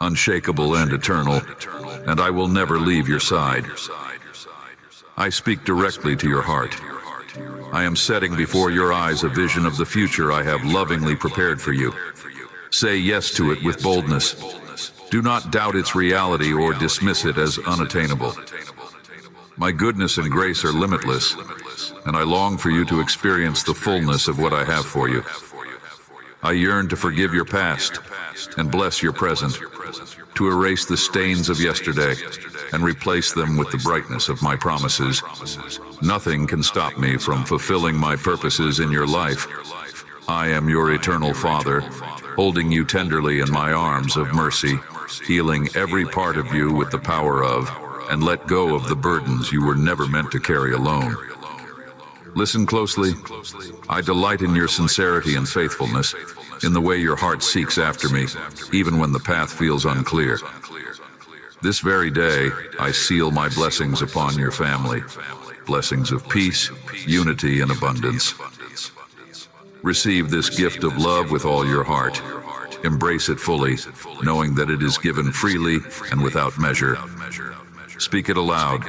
unshakable and eternal, and I will never leave your side. I speak directly to your heart. I am setting before your eyes a vision of the future I have lovingly prepared for you. Say yes to it with boldness. Do not doubt its reality or dismiss it as unattainable. My goodness and grace are limitless, and I long for you to experience the fullness of what I have for you. I yearn to forgive your past and bless your present, to erase the stains of yesterday and replace them with the brightness of my promises. Nothing can stop me from fulfilling my purposes in your life. I am your eternal Father, holding you tenderly in my arms of mercy, healing every part of you with the power of, and let go of the burdens you were never meant to carry alone. Listen closely. I delight in your sincerity and faithfulness, in the way your heart seeks after me, even when the path feels unclear. This very day, I seal my blessings upon your family, blessings of peace, unity, and abundance. Receive this gift of love with all your heart. Embrace it fully, knowing that it is given freely and without measure. Speak it aloud.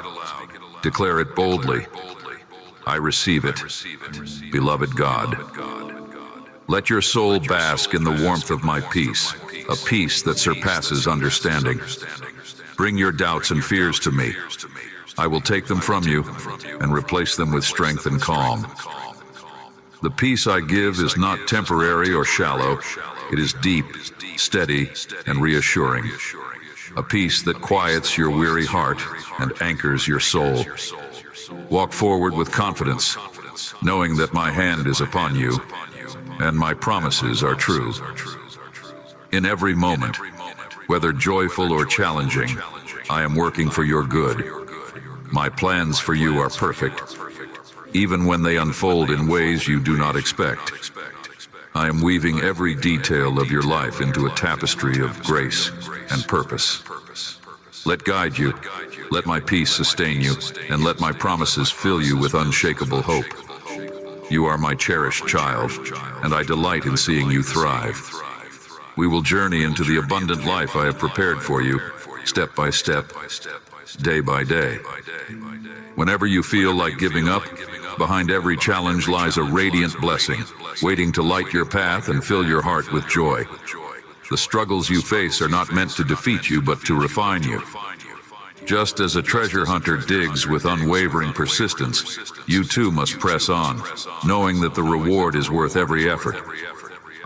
Declare it boldly. I receive it, beloved God. Let your soul bask in the warmth of my peace, a peace that surpasses understanding. Bring your doubts and fears to me. I will take them from you and replace them with strength and calm. The peace I give is not temporary or shallow. It is deep, steady, and reassuring. A peace that quiets your weary heart and anchors your soul. Walk forward with confidence, knowing that my hand is upon you, and my promises are true. In every moment, whether joyful or challenging, I am working for your good. My plans for you are perfect, even when they unfold in ways you do not expect. I am weaving every detail of your life into a tapestry of grace and purpose. Let guide you, let my peace sustain you, and let my promises fill you with unshakable hope. You are my cherished child, and I delight in seeing you thrive. We will journey into the abundant life I have prepared for you, step by step, day by day. Whenever you feel like giving up, behind every challenge lies a radiant blessing, waiting to light your path and fill your heart with joy. The struggles you face are not meant to defeat you, but to refine you. Just as a treasure hunter digs with unwavering persistence, you too must press on, knowing that the reward is worth every effort.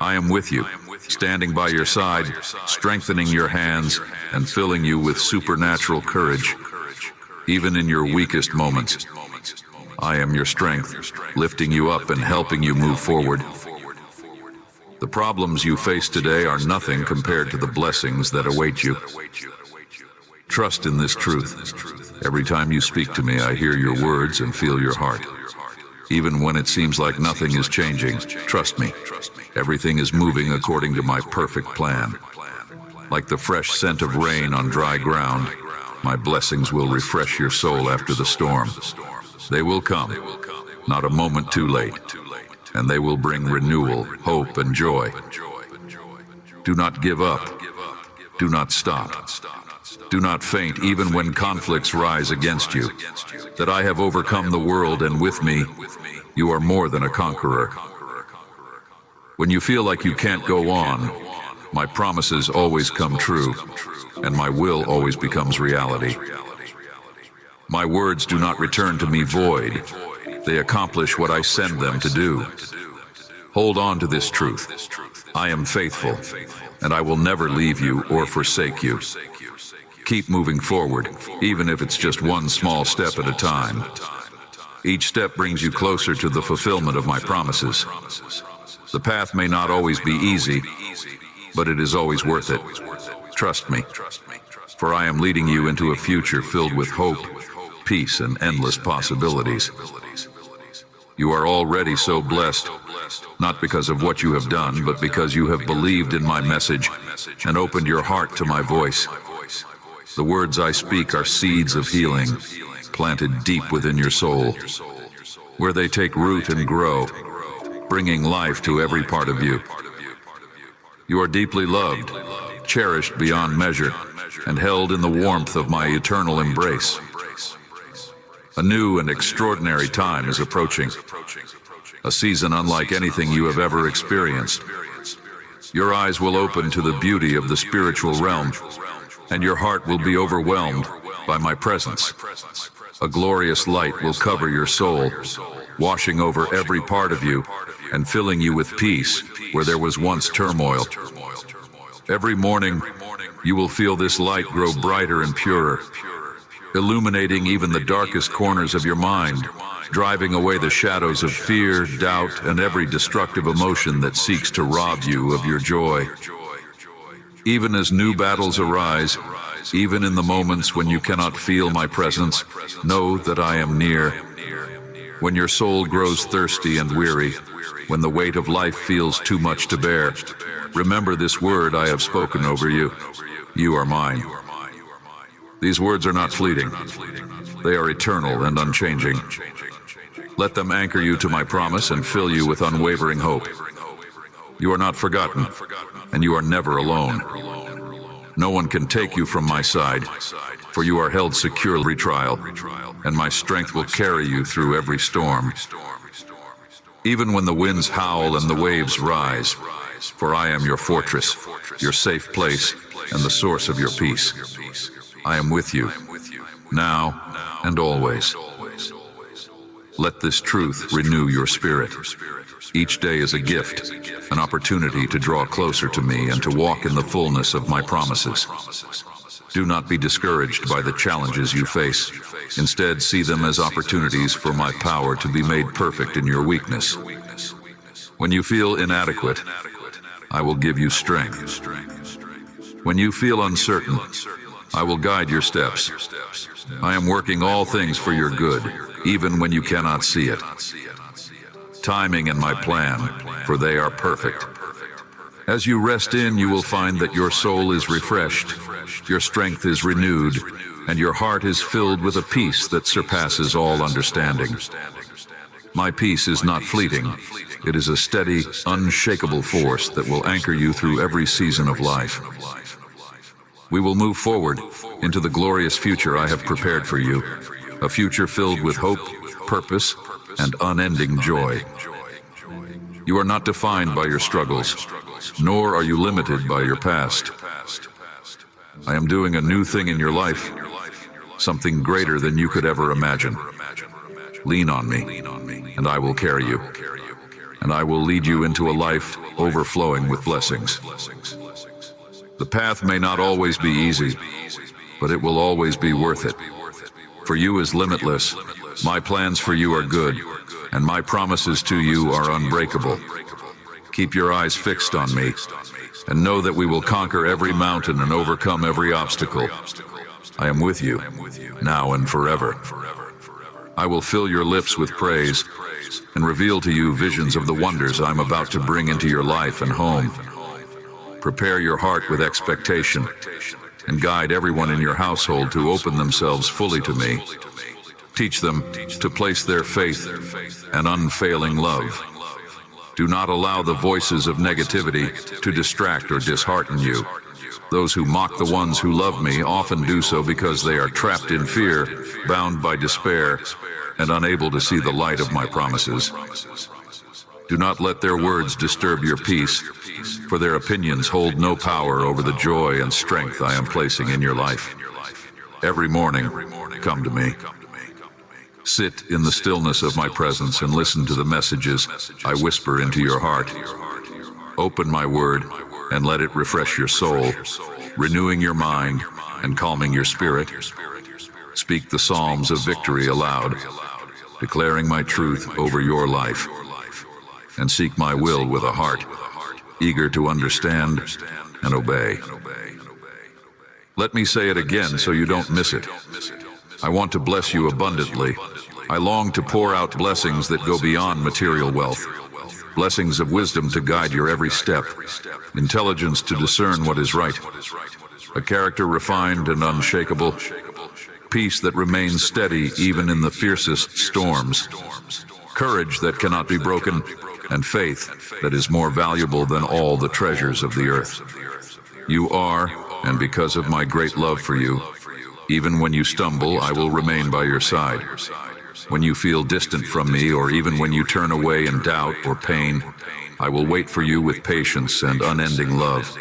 I am with you, standing by your side, strengthening your hands, and filling you with supernatural courage. Even in your weakest moments, I am your strength, lifting you up and helping you move forward. The problems you face today are nothing compared to the blessings that await you. Trust in this truth. Every time you speak to me, I hear your words and feel your heart. Even when it seems like nothing is changing, trust me. Everything is moving according to my perfect plan. Like the fresh scent of rain on dry ground, my blessings will refresh your soul after the storm. They will come, not a moment too late, and they will bring renewal, hope, and joy. Do not give up. Do not stop. Do not faint even when conflicts rise against you. That I have overcome the world, and with me, you are more than a conqueror. When you feel like you can't go on, my promises always come true, and my will always becomes reality. My words do not return to me void. They accomplish what I send them to do. Hold on to this truth. I am faithful, and I will never leave you or forsake you. Keep moving forward, even if it's just one small step at a time. Each step brings you closer to the fulfillment of my promises. The path may not always be easy, but it is always worth it. Trust me, for I am leading you into a future filled with hope, peace, and endless possibilities. You are already so blessed, not because of what you have done, but because you have believed in my message and opened your heart to my voice. The words I speak are seeds of healing, planted deep within your soul, where they take root and grow, bringing life to every part of you. You are deeply loved, cherished beyond measure, and held in the warmth of my eternal embrace. A new and extraordinary time is approaching, a season unlike anything you have ever experienced. Your eyes will open to the beauty of the spiritual realm, and your heart will be overwhelmed by my presence. A glorious light will cover your soul, washing over every part of you and filling you with peace where there was once turmoil. Every morning, you will feel this light grow brighter and purer, illuminating even the darkest corners of your mind, driving away the shadows of fear, doubt, and every destructive emotion that seeks to rob you of your joy. Even as new battles arise, even in the moments when you cannot feel my presence, know that I am near. When your soul grows thirsty and weary, when the weight of life feels too much to bear, remember this word I have spoken over you. You are mine. These words are not fleeting. They are eternal and unchanging. Let them anchor you to my promise and fill you with unwavering hope. You are not forgotten, and you are never alone. No one can take you from my side, for you are held secure every trial, and my strength will carry you through every storm. Even when the winds howl and the waves rise, for I am your fortress, your safe place, and the source of your peace. I am with you, now and always. Let this truth renew your spirit. Each day is a gift, an opportunity to draw closer to me and to walk in the fullness of my promises. Do not be discouraged by the challenges you face. Instead, see them as opportunities for my power to be made perfect in your weakness. When you feel inadequate, I will give you strength. When you feel uncertain, I will guide your steps. I am working all things for your good, even when you cannot see it. Timing and my plan, for they are perfect. As you rest in, you will find that your soul is refreshed, your strength is renewed, and your heart is filled with a peace that surpasses all understanding. My peace is not fleeting. It is a steady, unshakable force that will anchor you through every season of life. We will move forward into the glorious future I have prepared for you, a future filled with hope, purpose, and unending joy. You are not defined by your struggles, nor are you limited by your past. I am doing a new thing in your life, something greater than you could ever imagine. Lean on me, and I will carry you, and I will lead you into a life overflowing with blessings. The path may not always be easy, but it will always be worth it. For you is limitless. My plans for you are good, and my promises to you are unbreakable. Keep your eyes fixed on me, and know that we will conquer every mountain and overcome every obstacle. I am with you, now and forever. I will fill your lips with praise, and reveal to you visions of the wonders I'm about to bring into your life and home. Prepare your heart with expectation, and guide everyone in your household to open themselves fully to me. Teach them to place their faith and unfailing love. Do not allow the voices of negativity to distract or dishearten you. Those who mock the ones who love me often do so because they are trapped in fear, bound by despair, and unable to see the light of my promises. Do not let their words disturb your peace, for their opinions hold no power over the joy and strength I am placing in your life. Every morning, come to me. Sit in the stillness of my presence and listen to the messages I whisper into your heart. Open my word and let it refresh your soul, renewing your mind and calming your spirit. Speak the psalms of victory aloud, declaring my truth over your life. And seek my will with a heart, eager to understand and obey. Let me say it again so you don't miss it. I want to bless you abundantly. I long to pour out blessings that go beyond material wealth. Blessings of wisdom to guide your every step. Intelligence to discern what is right. A character refined and unshakable. Peace that remains steady even in the fiercest storms. Courage that cannot be broken. And faith that is more valuable than all the treasures of the earth. You are, and because of my great love for you, even when you stumble, I will remain by your side. When you feel distant from me, or even when you turn away in doubt or pain, I will wait for you with patience and unending love.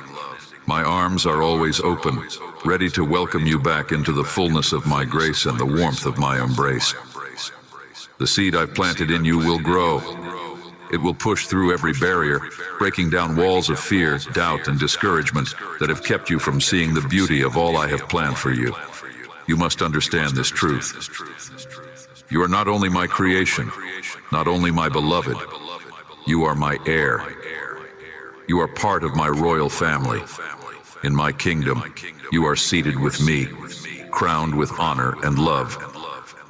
My arms are always open, ready to welcome you back into the fullness of my grace and the warmth of my embrace. The seed I've planted in you will grow. It will push through every barrier, breaking down walls of fear, doubt, and discouragement that have kept you from seeing the beauty of all I have planned for you. You must understand this truth. You are not only my creation, not only my beloved, you are my heir. You are part of my royal family. In my kingdom, you are seated with me, crowned with honor and love,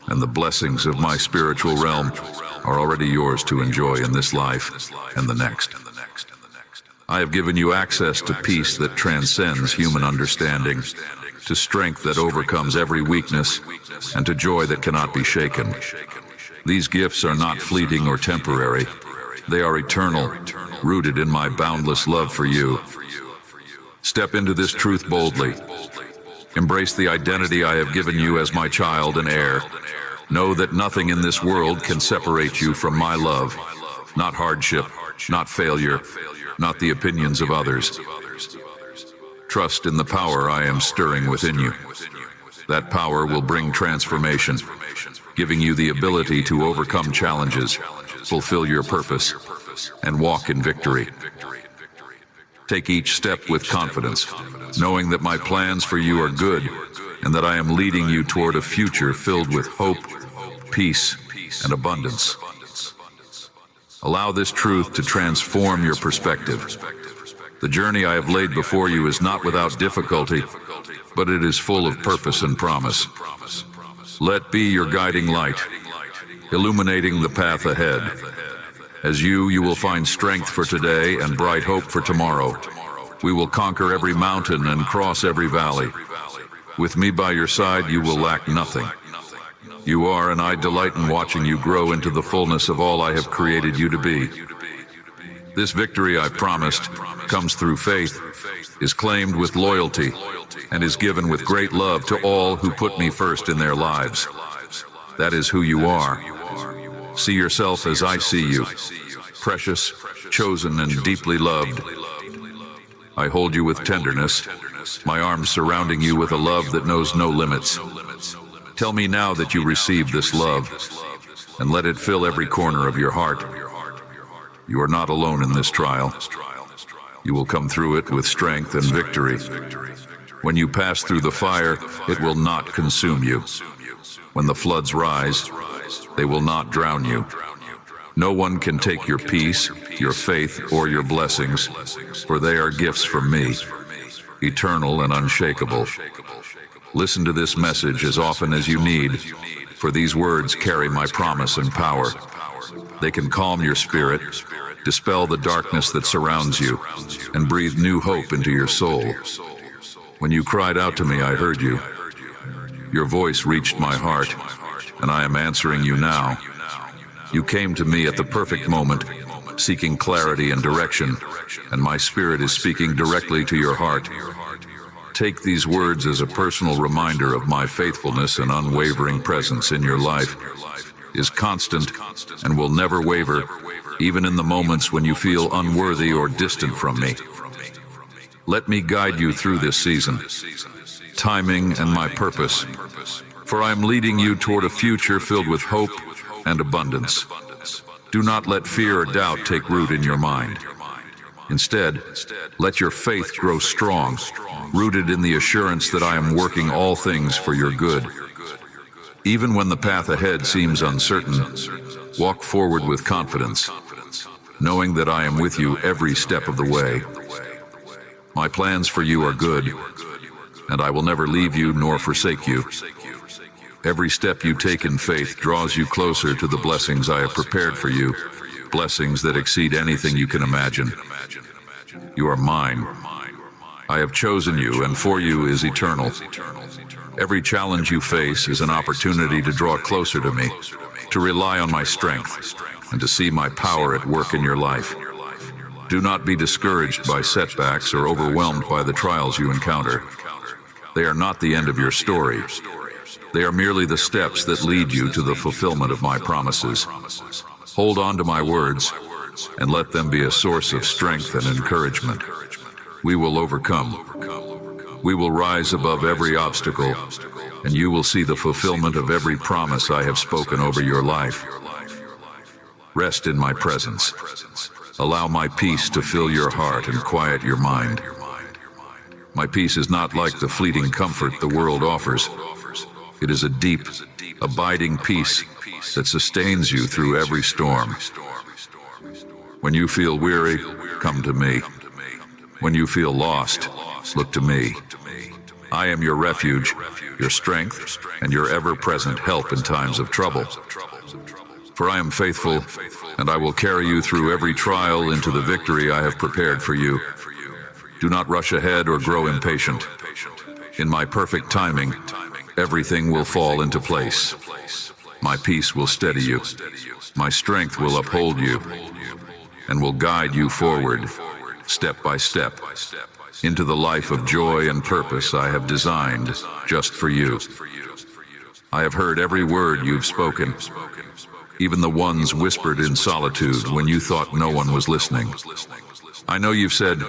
and the blessings of my spiritual realm are already yours to enjoy in this life and the next. I have given you access to peace that transcends human understanding, to strength that overcomes every weakness, and to joy that cannot be shaken. These gifts are not fleeting or temporary. They are eternal, rooted in my boundless love for you. Step into this truth boldly. Embrace the identity I have given you as my child and heir. Know that nothing in this world can separate you from my love. Not hardship, not failure, not the opinions of others. Trust in the power I am stirring within you. That power will bring transformation, giving you the ability to overcome challenges, fulfill your purpose, and walk in victory. Take each step with confidence, knowing that my plans for you are good and that I am leading you toward a future filled with hope, peace, and abundance. Allow this truth to transform your perspective. The journey I have laid before you is not without difficulty, but it is full of purpose and promise. Let be your guiding light, illuminating the path ahead. As you will find strength for today and bright hope for tomorrow. We will conquer every mountain and cross every valley. With me by your side, you will lack nothing. You are, and I delight in watching you grow into the fullness of all I have created you to be. This victory I've promised comes through faith, is claimed with loyalty, and is given with great love to all who put me first in their lives. That is who you are. See yourself as I see you, precious, chosen, and deeply loved. I hold you with tenderness, my arms surrounding you with a love that knows no limits. Tell me now that you receive this love, and let it fill every corner of your heart. You are not alone in this trial. You will come through it with strength and victory. When you pass through the fire, it will not consume you. When the floods rise, they will not drown you. No one can take your peace, your faith, or your blessings, for they are gifts from me, eternal and unshakable. Listen to this message as often as you need, for these words carry my promise and power. They can calm your spirit, dispel the darkness that surrounds you, and breathe new hope into your soul. When you cried out to me, I heard you. Your voice reached my heart, and I am answering you now. You came to me at the perfect moment, seeking clarity and direction, and my spirit is speaking directly to your heart. Take these words as a personal reminder of my faithfulness and unwavering presence in your life is constant and will never waver, even in the moments when you feel unworthy or distant from me. Let me guide you through this season, timing and my purpose, for I am leading you toward a future filled with hope and abundance. Do not let fear or doubt take root in your mind. Instead, let your faith grow strong, rooted in the assurance that I am working all things for your good. Even when the path ahead seems uncertain, walk forward with confidence, knowing that I am with you every step of the way. My plans for you are good, and I will never leave you nor forsake you. Every step you take in faith draws you closer to the blessings I have prepared for you, blessings that exceed anything you can imagine. You are mine. I have chosen you, and for you is eternal. Every challenge you face is an opportunity to draw closer to me, to rely on my strength, and to see my power at work in your life. Do not be discouraged by setbacks or overwhelmed by the trials you encounter. They are not the end of your story. They are merely the steps that lead you to the fulfillment of my promises. Hold on to my words and let them be a source of strength and encouragement. We will overcome. We will rise above every obstacle, and you will see the fulfillment of every promise I have spoken over your life. Rest in my presence. Allow my peace to fill your heart and quiet your mind. My peace is not like the fleeting comfort the world offers. It is a deep, abiding peace that sustains you through every storm. When you feel weary, come to me. When you feel lost, look to me. I am your refuge, your strength, and your ever-present help in times of trouble. For I am faithful, and I will carry you through every trial into the victory I have prepared for you. Do not rush ahead or grow impatient. In my perfect timing, everything will fall into place. My peace will steady you. My strength will uphold you and will guide you forward, step by step, into the life of joy and purpose I have designed just for you. I have heard every word you've spoken, even the ones whispered in solitude when you thought no one was listening. I know you've said,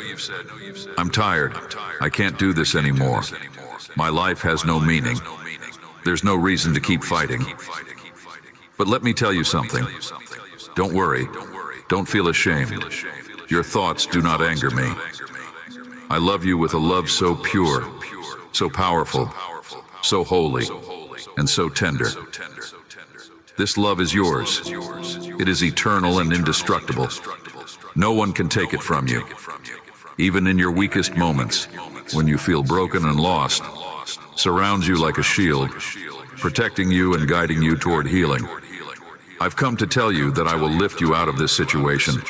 "I'm tired. I can't do this anymore. My life has no meaning. There's no reason to keep fighting." But let me tell you something. Don't worry. Don't feel ashamed. Your thoughts do not anger me. I love you with a love so pure, so powerful, so holy, and so tender. This love is yours. It is eternal and indestructible. No one can take it from you. Even in your weakest moments, when you feel broken and lost, surrounds you like a shield, protecting you and guiding you toward healing. I've come to tell you that I will lift you out of this situation.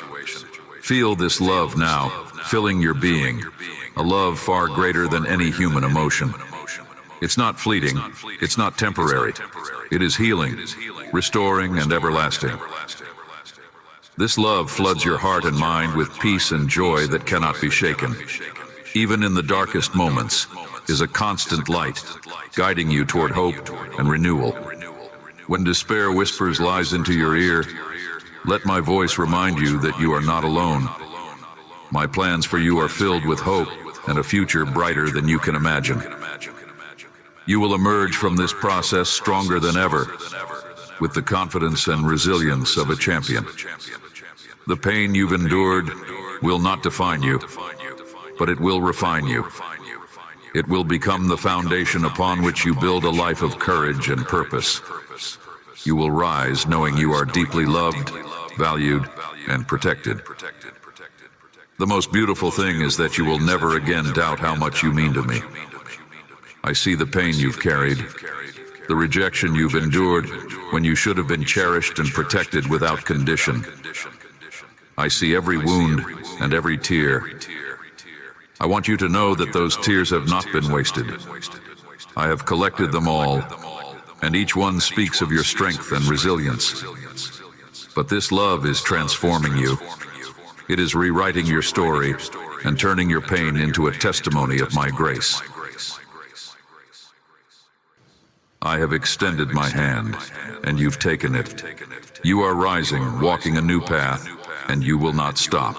Feel this love now, filling your being, a love far greater than any human emotion. It's not fleeting, it's not temporary. It is healing, restoring, and everlasting. This love floods your heart and mind with peace and joy that cannot be shaken. Even in the darkest moments is a constant light, guiding you toward hope and renewal. When despair whispers lies into your ear, let my voice remind you that you are not alone. My plans for you are filled with hope and a future brighter than you can imagine. You will emerge from this process stronger than ever, with the confidence and resilience of a champion. The pain you've endured will not define you, but it will refine you. It will become the foundation upon which you build a life of courage and purpose. You will rise knowing you are deeply loved, valued, and protected. The most beautiful thing is that you will never again doubt how much you mean to me. I see the pain you've carried, the rejection you've endured when you should have been cherished and protected without condition. I see every wound and every tear. I want you to know that those tears have not been wasted. I have collected them all, and each one speaks of your strength and resilience. But this love is transforming you. It is rewriting your story and turning your pain into a testimony of my grace. I have extended my hand, and you've taken it. You are rising, walking a new path, and you will not stop.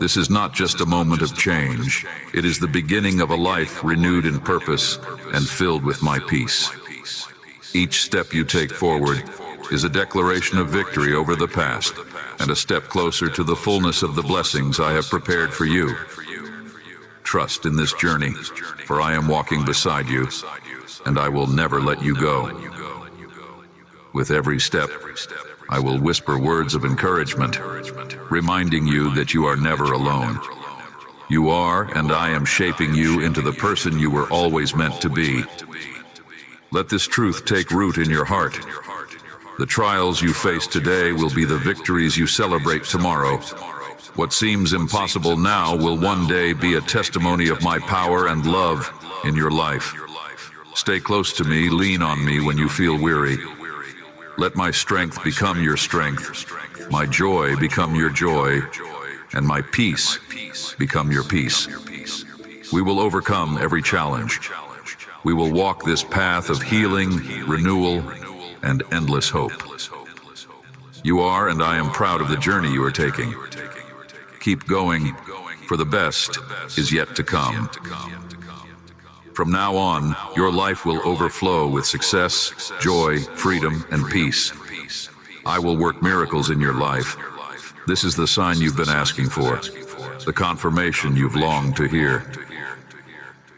This is not just a moment of change. It is the beginning of a life renewed in purpose and filled with my peace. Each step you take forward is a declaration of victory over the past and a step closer to the fullness of the blessings I have prepared for you. Trust in this journey, for I am walking beside you, and I will never let you go. With every step, I will whisper words of encouragement, reminding you that you are never alone. You are, and I am shaping you into the person you were always meant to be. Let this truth take root in your heart. The trials you face today will be the victories you celebrate tomorrow. What seems impossible now will one day be a testimony of my power and love in your life. Stay close to me, lean on me when you feel weary. Let my strength become your strength, my joy become your joy, and my peace become your peace. We will overcome every challenge. We will walk this path of healing, renewal, and endless hope. You are, and I am proud of the journey you are taking. Keep going, for the best is yet to come. From now on, your life will overflow with success, joy, freedom, and peace. I will work miracles in your life. This is the sign you've been asking for, the confirmation you've longed to hear.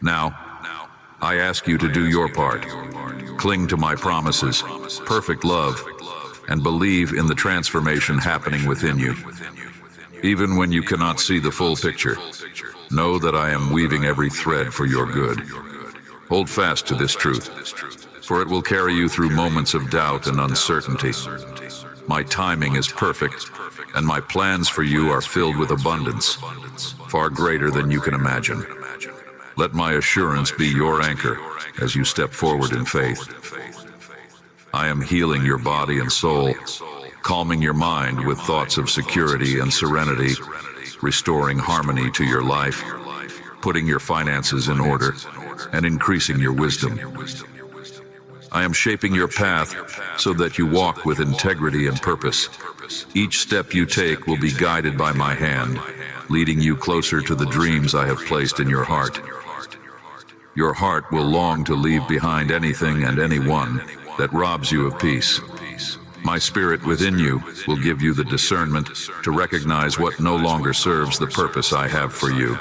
Now, I ask you to do your part. Cling to my promises, perfect love, and believe in the transformation happening within you. Even when you cannot see the full picture, know that I am weaving every thread for your good. Hold fast to this truth, for it will carry you through moments of doubt and uncertainty. My timing is perfect, and my plans for you are filled with abundance, far greater than you can imagine. Let my assurance be your anchor as you step forward in faith. I am healing your body and soul, calming your mind with thoughts of security and serenity, restoring harmony to your life, putting your finances in order, and increasing your wisdom. I am shaping your path so that you walk with integrity and purpose. Each step you take will be guided by my hand, leading you closer to the dreams I have placed in your heart. Your heart will long to leave behind anything and anyone that robs you of peace. My spirit within you will give you the discernment to recognize what no longer serves the purpose I have for you.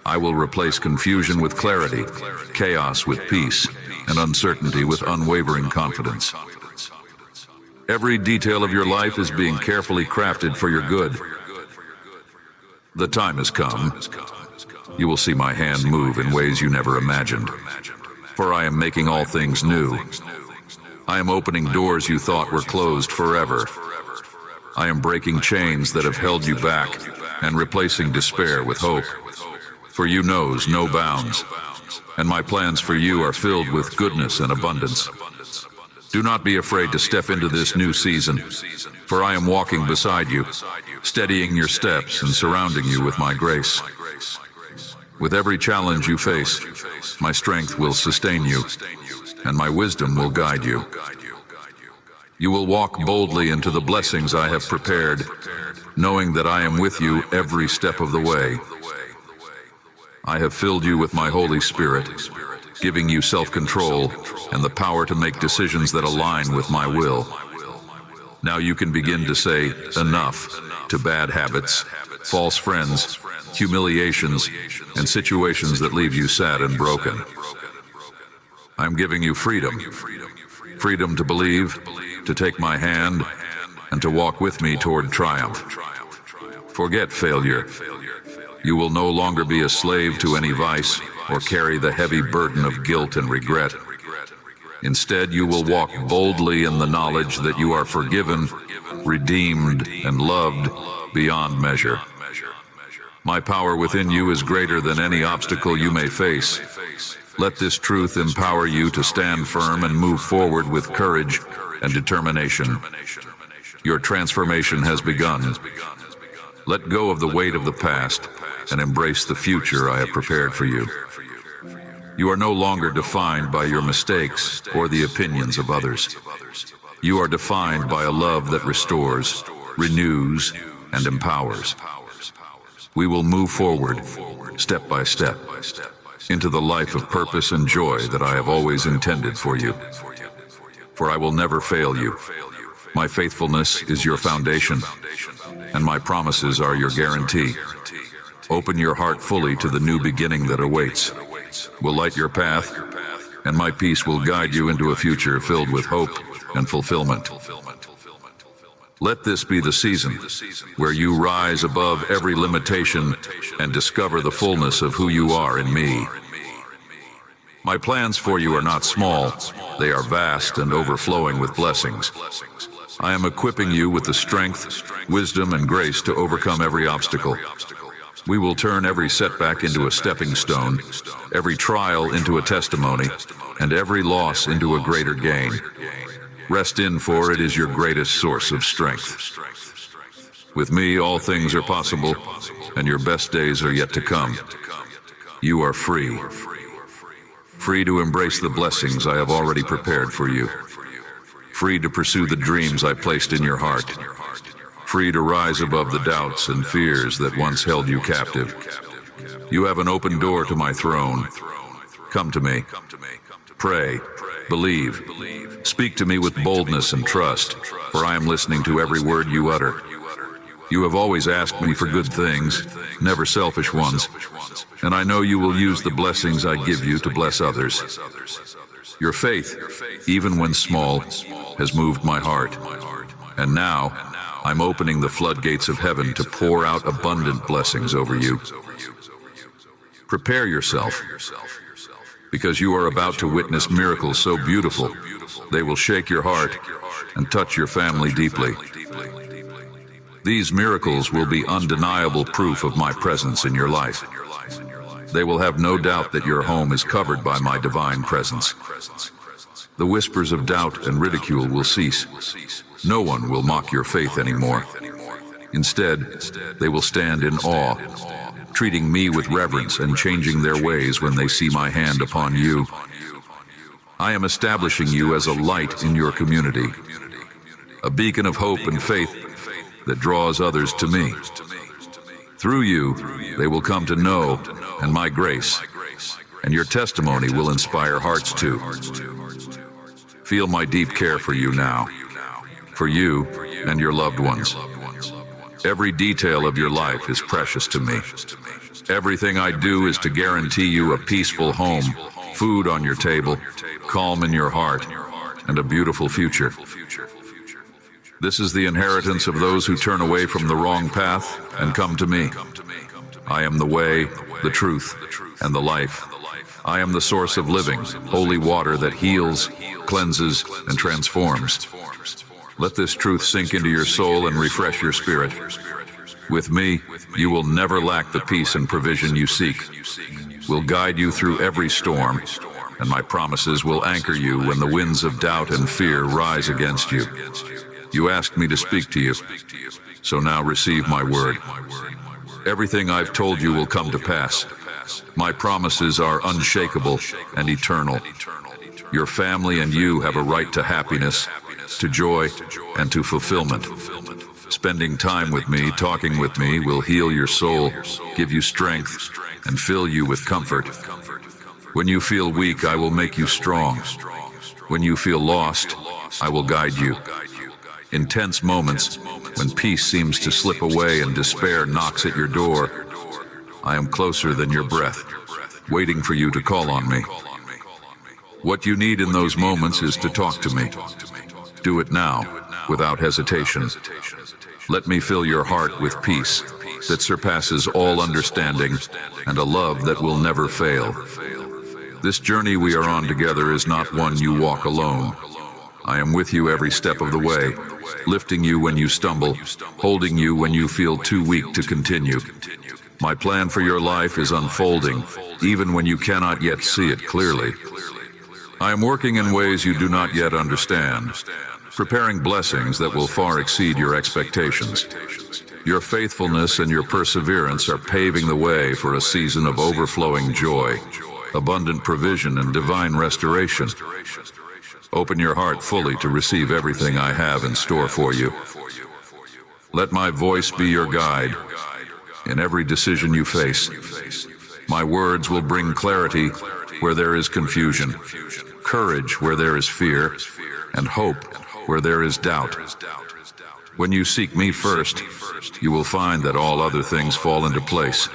I will replace confusion with clarity, chaos with peace, and uncertainty with unwavering confidence. Every detail of your life is being carefully crafted for your good. The time has come. You will see my hand move in ways you never imagined. For I am making all things new. I am opening doors you thought were closed forever. I am breaking chains that have held you back and replacing despair with hope. For you knows no bounds, and my plans for you are filled with goodness and abundance. Do not be afraid to step into this new season, for I am walking beside you, steadying your steps and surrounding you with my grace. With every challenge you face, my strength will sustain you, and my wisdom will guide you. You will walk boldly into the blessings I have prepared, knowing that I am with you every step of the way. I have filled you with my Holy Spirit, giving you self-control and the power to make decisions that align with my will. Now you can begin to say enough to bad habits, false friends, humiliations, and situations that leave you sad and broken. I'm giving you freedom. Freedom to believe, to take my hand, and to walk with me toward triumph. Forget failure. You will no longer be a slave to any vice or carry the heavy burden of guilt and regret. Instead, you will walk boldly in the knowledge that you are forgiven, redeemed, and loved beyond measure. My power within you is greater than any obstacle you may face. Let this truth empower you to stand firm and move forward with courage and determination. Your transformation has begun. Let go of the weight of the past and embrace the future I have prepared for you. You are no longer defined by your mistakes or the opinions of others. You are defined by a love that restores, renews, and empowers. We will move forward, step by step, into the life of purpose and joy that I have always intended for you. For I will never fail you. My faithfulness is your foundation, and my promises are your guarantee. Open your heart fully to the new beginning that awaits. Will light your path, and my peace will guide you into a future filled with hope and fulfillment. Let this be the season where you rise above every limitation and discover the fullness of who you are in me. My plans for you are not small, they are vast and overflowing with blessings. I am equipping you with the strength, wisdom, and grace to overcome every obstacle. We will turn every setback into a stepping stone, every trial into a testimony, and every loss into a greater gain. Rest in, for it is your greatest source of strength. With me, all things are possible, and your best days are yet to come. You are free. Free to embrace the blessings I have already prepared for you. Free to pursue the dreams I placed in your heart. Free to rise above the doubts and fears that once held you captive. You have an open door to my throne. Come to me. Pray. Believe. Speak to me with boldness and trust, for I am listening to every word you utter. You have always asked me for good things, never selfish ones, and I know you will use the blessings I give you to bless others. Your faith, even when small, has moved my heart, and now I'm opening the floodgates of heaven to pour out abundant blessings over you. Prepare yourself, because you are about to witness miracles so beautiful, they will shake your heart and touch your family deeply. These miracles will be undeniable proof of my presence in your life. They will have no doubt that your home is covered by my divine presence. The whispers of doubt and ridicule will cease. No one will mock your faith anymore. Instead, they will stand in awe, treating me with reverence and changing their ways when they see my hand upon you. I am establishing you as a light in your community, a beacon of hope and faith that draws others to me. Through you, they will come to know and my grace, and your testimony will inspire hearts too. Feel my deep care for you now, for you and your loved ones. Every detail of your life is precious to me. Everything I do is to guarantee you a peaceful home, food on your table, calm in your heart, and a beautiful future. This is the inheritance of those who turn away from the wrong path and come to me. I am the way, the truth, and the life. I am the source of living, holy water that heals, cleanses, and transforms. Let this truth sink into your soul and refresh your spirit. With me, you will never lack the peace and provision you seek. We'll guide you through every storm, and my promises will anchor you when the winds of doubt and fear rise against you. You asked me to speak to you, so now receive my word. Everything I've told you will come to pass. My promises are unshakable and eternal. Your family and you have a right to happiness, to joy, and to fulfillment. Spending time with me, talking with me, will heal your soul, give you strength, and fill you with comfort. When you feel weak, I will make you strong. When you feel lost, I will guide you. In tense moments, when peace seems to slip away and despair knocks at your door, I am closer than your breath, waiting for you to call on me. What you need in those moments is to talk to me. Do it now, without hesitation. Let me fill your heart with peace that surpasses all understanding and a love that will never fail. This journey we are on together is not one you walk alone. I am with you every step of the way, lifting you when you stumble, holding you when you feel too weak to continue. My plan for your life is unfolding, even when you cannot yet see it clearly. I am working in ways you do not yet understand, preparing blessings that will far exceed your expectations. Your faithfulness and your perseverance are paving the way for a season of overflowing joy, abundant provision, and divine restoration. Open your heart fully to receive everything I have in store for you. Let my voice be your guide in every decision you face. My words will bring clarity where there is confusion, courage where there is fear, and hope where there is doubt. When you seek me first, you will find that all other things fall into place.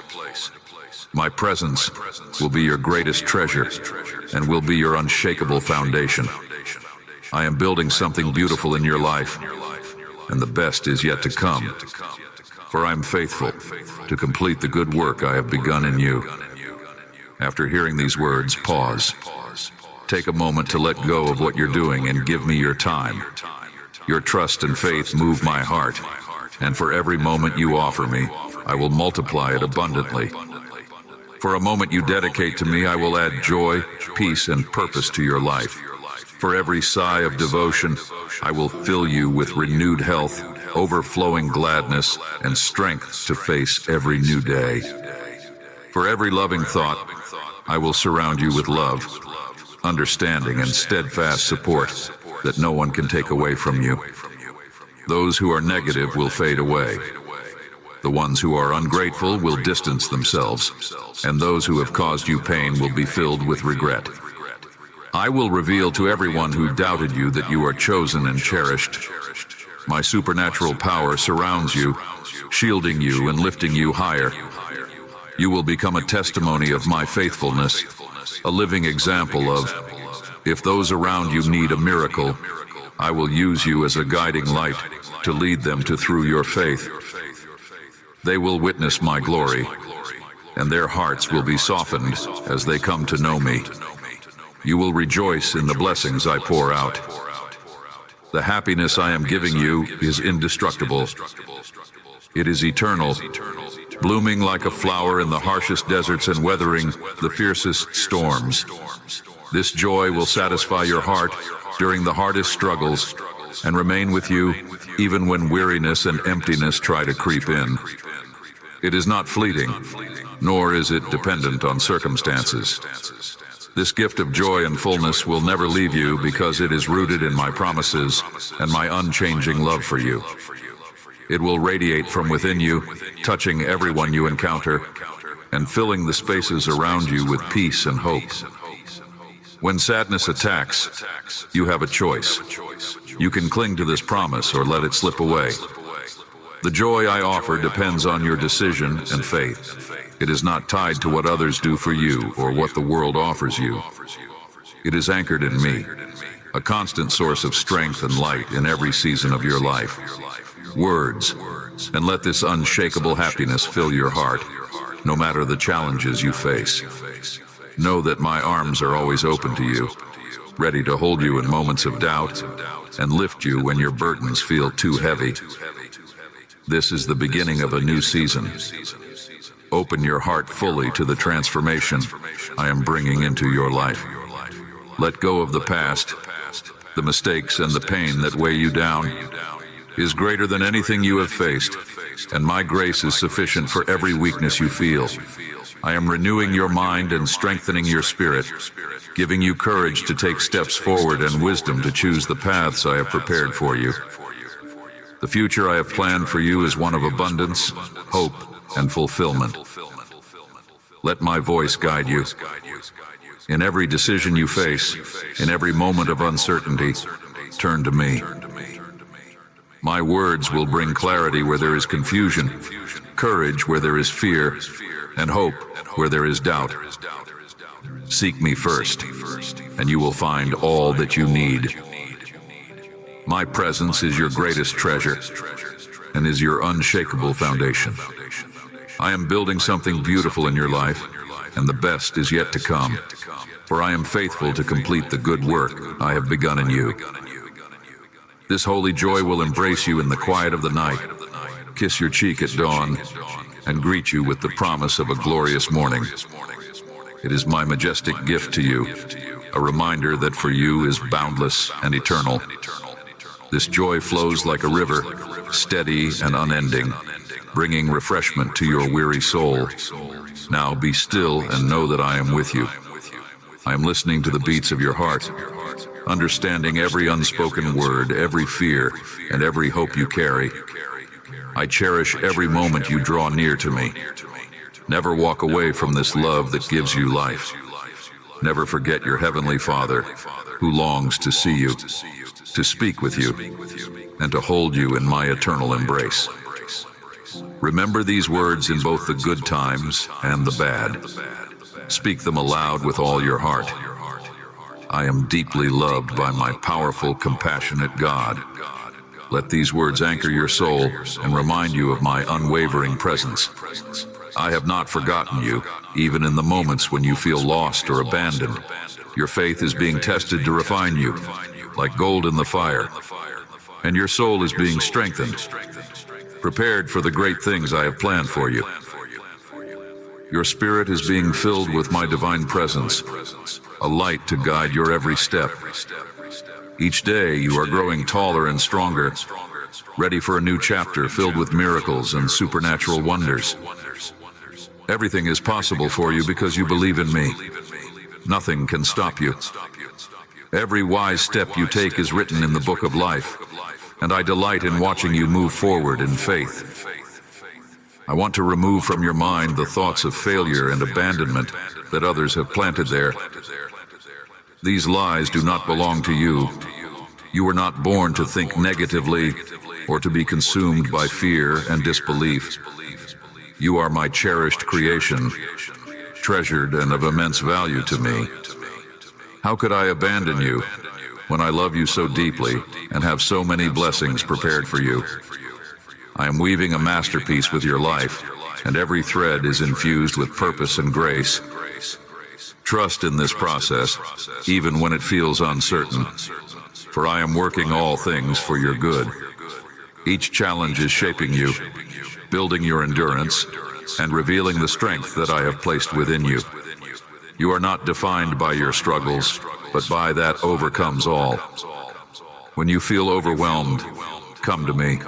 My presence will be your greatest treasure and will be your unshakable foundation. I am building something beautiful in your life, and the best is yet to come. For I am faithful to complete the good work I have begun in you. After hearing these words, pause. Take a moment to let go of what you're doing and give me your time. Your trust and faith move my heart, and for every moment you offer me, I will multiply it abundantly. For a moment you dedicate to me, I will add joy, peace, and purpose to your life. For every sigh of devotion, I will fill you with renewed health, overflowing gladness, and strength to face every new day. For every loving thought, I will surround you with love, understanding, and steadfast support that no one can take away from you. Those who are negative will fade away. The ones who are ungrateful will distance themselves, and those who have caused you pain will be filled with regret. I will reveal to everyone who doubted you that you are chosen and cherished. My supernatural power surrounds you, shielding you and lifting you higher. You will become a testimony of my faithfulness, a living example of, if those around you need a miracle, I will use you as a guiding light to lead them to through your faith. They will witness my glory, and their hearts will be softened as they come to know me. You will rejoice in the blessings I pour out. The happiness I am giving you is indestructible. It is eternal, blooming like a flower in the harshest deserts and weathering the fiercest storms. This joy will satisfy your heart during the hardest struggles and remain with you even when weariness and emptiness try to creep in. It is not fleeting, nor is it dependent on circumstances. This gift of joy and fullness will never leave you because it is rooted in my promises and my unchanging love for you. It will radiate from within you, touching everyone you encounter, and filling the spaces around you with peace and hope. When sadness attacks, you have a choice. You can cling to this promise or let it slip away. The joy I offer depends on your decision and faith. It is not tied to what others do for you or what the world offers you. It is anchored in me, a constant source of strength and light in every season of your life. Words, and let this unshakable happiness fill your heart, no matter the challenges you face. Know that my arms are always open to you, ready to hold you in moments of doubt and lift you when your burdens feel too heavy. This is the beginning of a new season. Open your heart fully to the transformation I am bringing into your life. Let go of the past. The mistakes and the pain that weigh you down is greater than anything you have faced, and my grace is sufficient for every weakness you feel. I am renewing your mind and strengthening your spirit, giving you courage to take steps forward and wisdom to choose the paths I have prepared for you. The future I have planned for you is one of abundance, hope, and fulfillment. Let my voice guide you. In every decision you face, in every moment of uncertainty, turn to me. My words will bring clarity where there is confusion, courage where there is fear, and hope where there is doubt. Seek me first, and you will find all that you need. My presence is your greatest treasure, and is your unshakable foundation. I am building something beautiful in your life, and the best is yet to come, for I am faithful to complete the good work I have begun in you. This holy joy will embrace you in the quiet of the night, kiss your cheek at dawn, and greet you with the promise of a glorious morning. It is my majestic gift to you, a reminder that for you is boundless and eternal. This joy flows like a river, steady and unending, bringing refreshment to your weary soul. Now be still and know that I am with you. I am listening to the beats of your heart, understanding every unspoken word, every fear, and every hope you carry. I cherish every moment you draw near to me. Never walk away from this love that gives you life. Never forget your Heavenly Father, who longs to see you, to speak with you, and to hold you in my eternal embrace. Remember these words in both the good times and the bad. Speak them aloud with all your heart. I am deeply loved by my powerful, compassionate God. Let these words anchor your soul and remind you of my unwavering presence. I have not forgotten you, even in the moments when you feel lost or abandoned. Your faith is being tested to refine you, like gold in the fire, and your soul is being strengthened, prepared for the great things I have planned for you. Your spirit is being filled with my divine presence, a light to guide your every step. Each day you are growing taller and stronger, ready for a new chapter filled with miracles and supernatural wonders. Everything is possible for you because you believe in me. Nothing can stop you. Every wise step you take is written in the book of life, and I delight in watching you move forward in faith. I want to remove from your mind the thoughts of failure and abandonment that others have planted there. These lies do not belong to you. You were not born to think negatively or to be consumed by fear and disbelief. You are my cherished creation, treasured and of immense value to me. How could I abandon you when I love you so deeply and have so many blessings prepared for you? I am weaving a masterpiece with your life, and every thread is infused with purpose and grace. Trust in this process, even when it feels uncertain, for I am working all things for your good. Each challenge is shaping you, building your endurance, and revealing the strength that I have placed within you. You are not defined by your struggles, but by that overcomes all. When you feel overwhelmed, come to me.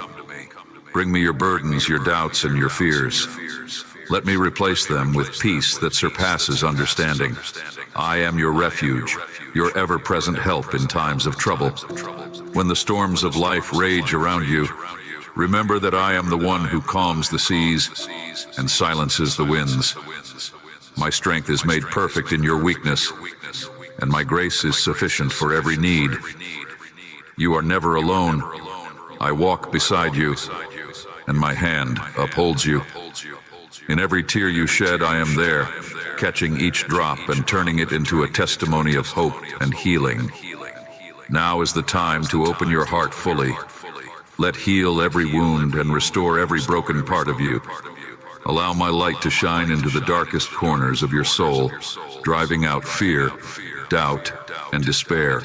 Bring me your burdens, your doubts, and your fears. Let me replace them with peace that surpasses understanding. I am your refuge, your ever-present help in times of trouble. When the storms of life rage around you, remember that I am the one who calms the seas and silences the winds. My strength is made perfect in your weakness, and my grace is sufficient for every need. You are never alone. I walk beside you, and my hand upholds you. In every tear you shed, I am there, catching each drop and turning it into a testimony of hope and healing. Now is the time to open your heart fully. Let heal every wound and restore every broken part of you. Allow my light to shine into the darkest corners of your soul, driving out fear, doubt, and despair.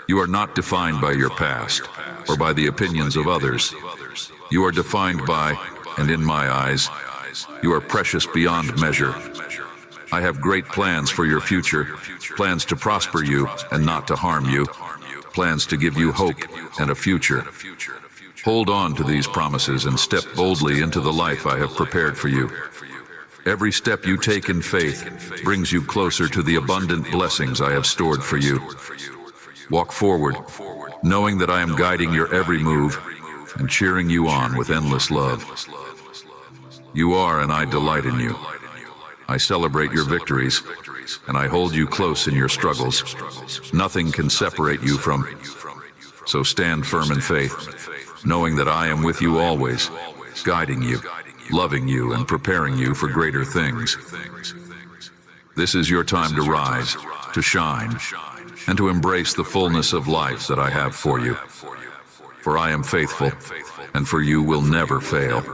You are not defined by your past or by the opinions of others. You are defined by, and in my eyes, you are precious beyond measure. I have great plans for your future, plans to prosper you and not to harm you, plans to give you hope and a future. Hold on to these promises and step boldly into the life I have prepared for you. Every step you take in faith brings you closer to the abundant blessings I have stored for you. Walk forward, knowing that I am guiding your every move and cheering you on with endless love. You are, and I delight in you. I celebrate your victories, and I hold you close in your struggles. Nothing can separate you from me. So stand firm in faith, knowing that I am with you always, guiding you, loving you, and preparing you for greater things. This is your time to rise, to shine, and to embrace the fullness of life that I have for you. For I am faithful, and for you will never fail.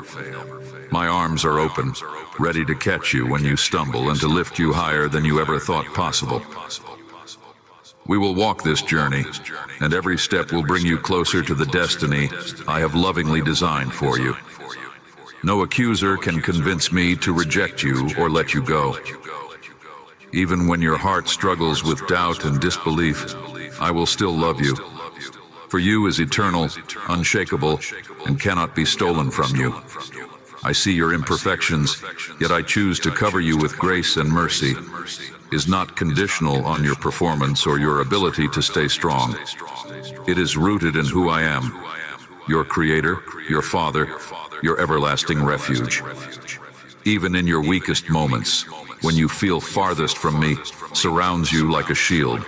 My arms are open, ready to catch you when you stumble and to lift you higher than you ever thought possible. We will walk this journey, and every step will bring you closer to the destiny I have lovingly designed for you. No accuser can convince me to reject you or let you go. Even when your heart struggles with doubt and disbelief, I will still love you. For you is eternal, unshakable, and cannot be stolen from you. I see your imperfections, yet I choose to cover you with grace and mercy. Is not conditional on your performance or your ability to stay strong. It is rooted in who I am, your Creator, your Father, your everlasting refuge. Even in your weakest moments, when you feel farthest from me, surrounds you like a shield,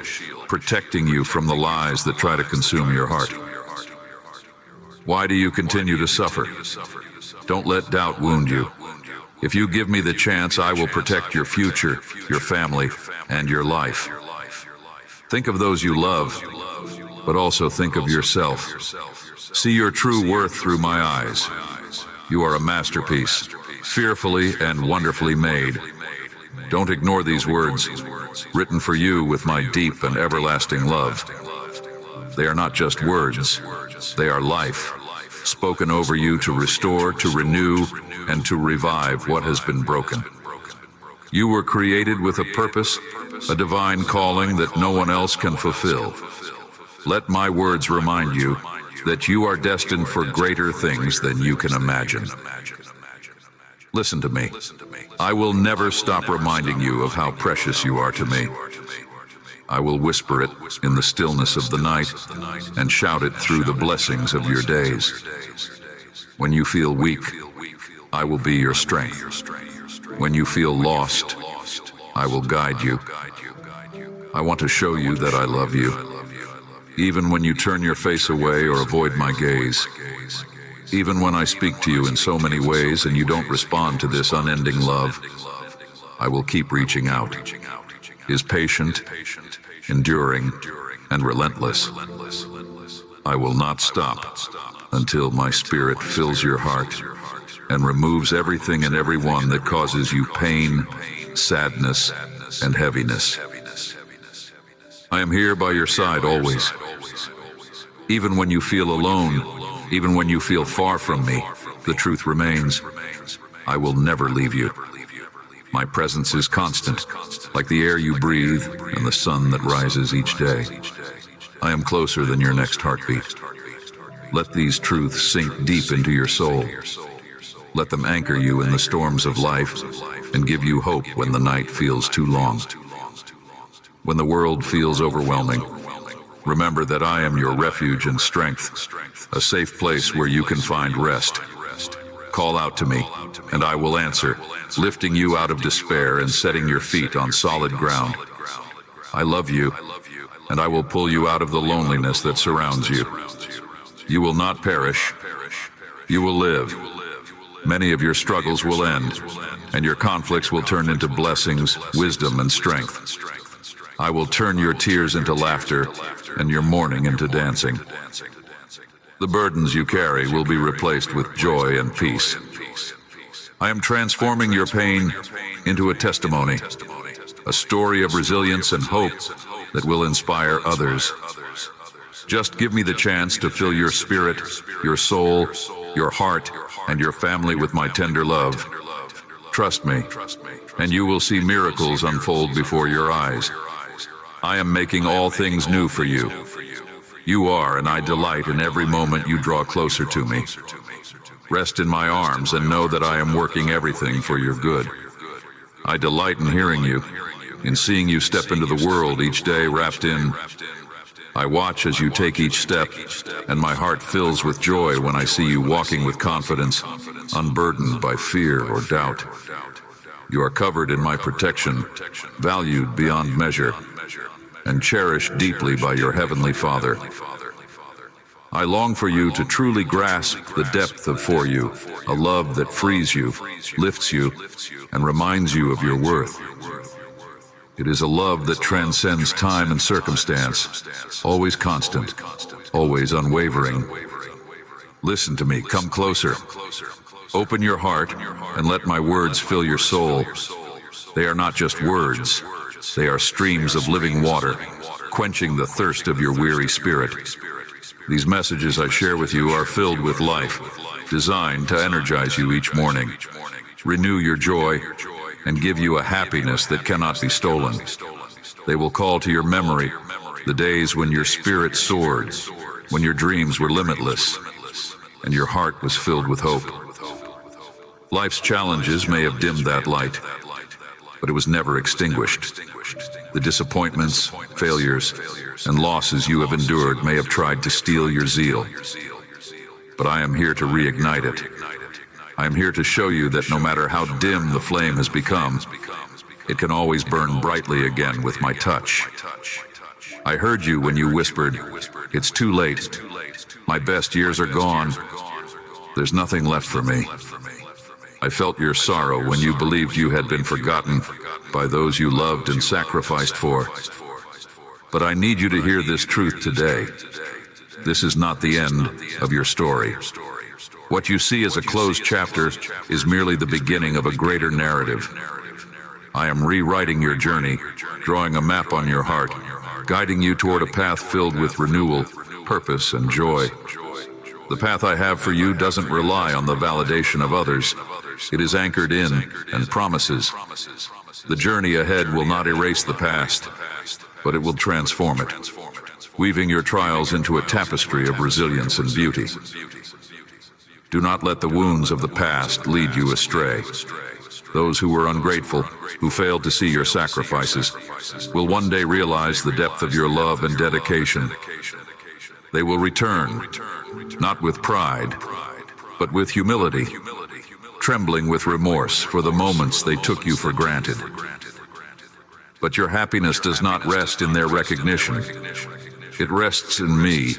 protecting you from the lies that try to consume your heart. Why do you continue to suffer? Don't let doubt wound you. If you give me the chance, I will protect your future, your family, and your life. Think of those you love, but also think of yourself. See your true worth through my eyes. You are a masterpiece, fearfully and wonderfully made. Don't ignore these words, written for you with my deep and everlasting love. They are not just words, they are life, spoken over you to restore, to renew, and to revive what has been broken. You were created with a purpose, a divine calling that no one else can fulfill. Let my words remind you that you are destined for greater things than you can imagine. Listen to me. I will never stop reminding you of how precious you are to me. I will whisper it in the stillness of the night and shout it through the blessings of your days. When you feel weak, I will be your strength. When you feel lost, I will guide you. I want to show you that I love you, even when you turn your face away or avoid my gaze. Even when I speak to you in so many ways and you don't respond to this unending love, I will keep reaching out. Is patient, enduring, and relentless. I will not stop until my spirit fills your heart and removes everything and everyone that causes you pain, sadness, and heaviness. I am here by your side always. Even when you feel alone, even when you feel far from me, the truth remains. I will never leave you. My presence is constant, like the air you breathe and the sun that rises each day. I am closer than your next heartbeat. Let these truths sink deep into your soul. Let them anchor you in the storms of life and give you hope when the night feels too long. When the world feels overwhelming, remember that I am your refuge and strength, a safe place where you can find rest. Call out to me, and I will answer, lifting you out of despair and setting your feet on solid ground. I love you, and I will pull you out of the loneliness that surrounds you. You will not perish. You will live. Many of your struggles will end, and your conflicts will turn into blessings, wisdom, and strength. I will turn your tears into laughter and your mourning into dancing. The burdens you carry will be replaced with joy and peace. I am transforming your pain into a testimony, a story of resilience and hope that will inspire others. Just give me the chance to fill your spirit, your soul, your heart, and your family with my tender love. Trust me, and you will see miracles unfold before your eyes. I am making all things new for you. You are, and I delight in every moment you draw closer to me. Rest in my arms and know that I am working everything for your good. I delight in hearing you, in seeing you step into the world each day wrapped in. I watch as you take each step, and my heart fills with joy when I see you walking with confidence, unburdened by fear or doubt. You are covered in my protection, valued beyond measure, and cherished deeply by your Heavenly Father. I long for you to truly grasp the depth of for you, a love that frees you, lifts you, and reminds you of your worth. It is a love that transcends time and circumstance, always constant, always unwavering. Listen to me, come closer. Open your heart and let my words fill your soul. They are not just words, they are streams of living water, quenching the thirst of your weary spirit. These messages I share with you are filled with life, designed to energize you each morning, renew your joy, and give you a happiness that cannot be stolen. They will call to your memory the days when your spirit soared, when your dreams were limitless, and your heart was filled with hope. Life's challenges may have dimmed that light, but it was never extinguished. The disappointments, failures, and losses you have endured may have tried to steal your zeal, but I am here to reignite it. I am here to show you that no matter how dim the flame has become, it can always burn brightly again with my touch. I heard you when you whispered, "It's too late. My best years are gone. There's nothing left for me." I felt your sorrow when you believed you had been forgotten by those you loved and sacrificed for. But I need you to hear this truth today. This is not the end of your story. What you see as a closed chapter is merely the beginning of a greater narrative. I am rewriting your journey, drawing a map on your heart, guiding you toward a path filled with renewal, purpose, and joy. The path I have for you doesn't rely on the validation of others. It is anchored in and promises. The journey ahead will not erase the past, but it will transform it. weaving your trials into a tapestry of resilience and beauty. Do not let the wounds of the past lead you astray. Those who were ungrateful, who failed to see your sacrifices, will one day realize the depth of your love and dedication. They will return, not with pride, but with humility, trembling with remorse for the moments they took you for granted. But your happiness does not rest in their recognition. It rests in me,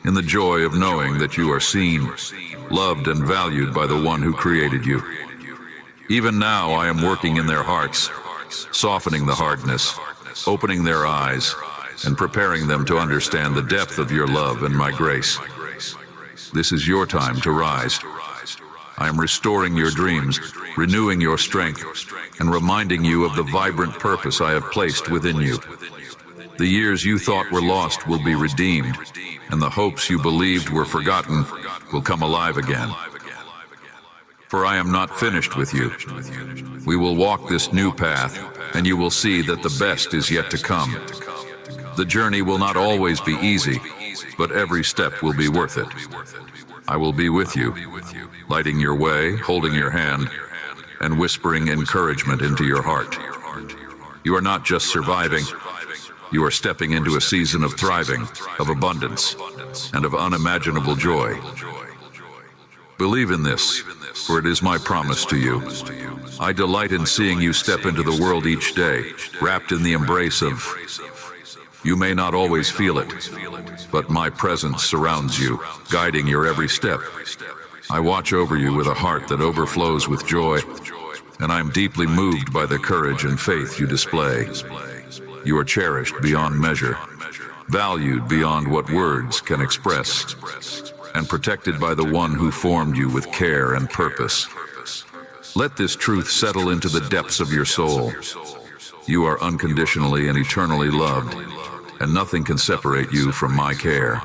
in the joy of knowing that you are seen, loved, and valued by the one who created you. Even now I am working in their hearts, softening the hardness, opening their eyes, and preparing them to understand the depth of your love and my grace. This is your time to rise. I am restoring your dreams, renewing your strength, and reminding you of the vibrant purpose I have placed within you. The years you thought were lost will be redeemed, and the hopes you believed were forgotten will come alive again. For I am not finished with you. We will walk this new path, and you will see that the best is yet to come. The journey will not always be easy, but every step will be worth it. I will be with you, lighting your way, holding your hand, and whispering encouragement into your heart. You are not just surviving, you are stepping into a season of thriving, of abundance, and of unimaginable joy. Believe in this, for it is my promise to you. I delight in seeing you step into the world each day, wrapped in the embrace of... You may not always feel it, but my presence surrounds you, guiding your every step. I watch over you with a heart that overflows with joy, and I am deeply moved by the courage and faith you display. You are cherished beyond measure, valued beyond what words can express, and protected by the one who formed you with care and purpose. Let this truth settle into the depths of your soul. You are unconditionally and eternally loved, and nothing can separate you from my care.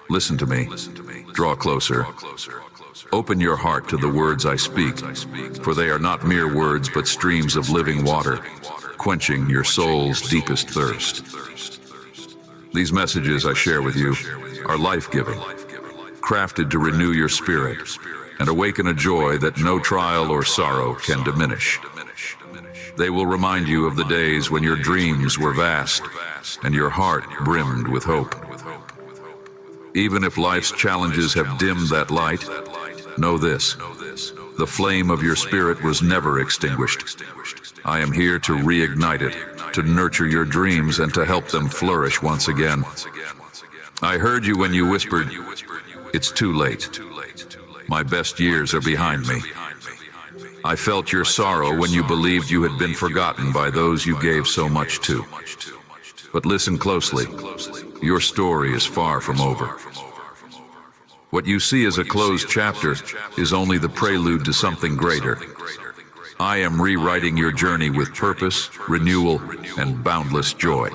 Listen to me. Draw closer. Open your heart to the words I speak, for they are not mere words but streams of living water, quenching your soul's deepest thirst. These messages I share with you are life-giving, crafted to renew your spirit and awaken a joy that no trial or sorrow can diminish. They will remind you of the days when your dreams were vast and your heart brimmed with hope. Even if life's challenges have dimmed that light, know this: the flame of your spirit was never extinguished. I am here to reignite it, to nurture your dreams and to help them flourish once again. I heard you when you whispered, "It's too late. My best years are behind me." I felt your sorrow when you believed you had been forgotten by those you gave so much to. But listen closely. Your story is far from over. What you see as a closed chapter is only the prelude to something greater. I am rewriting your journey with purpose, renewal, and boundless joy.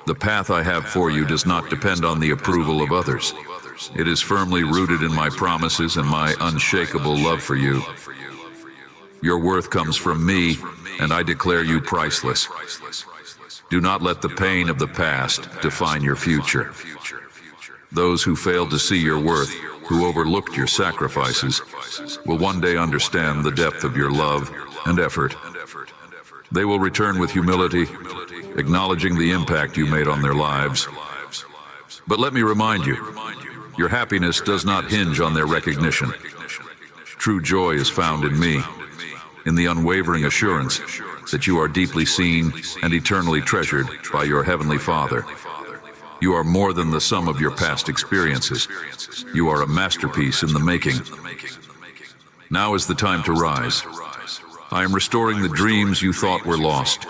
The path I have for you does not depend on the approval of others. It is firmly rooted in my promises and my unshakable love for you. Your worth comes from me, and I declare you priceless. Do not let the pain of the past define your future. Those who failed to see your worth, who overlooked your sacrifices, will one day understand the depth of your love and effort. They will return with humility, acknowledging the impact you made on their lives. But let me remind you, your happiness does not hinge on their recognition. True joy is found in me, in the unwavering assurance that you are deeply seen and eternally treasured by your Heavenly Father. You are more than the sum of your past experiences. You are a masterpiece in the making. Now is the time to rise. I am restoring the dreams you thought were lost,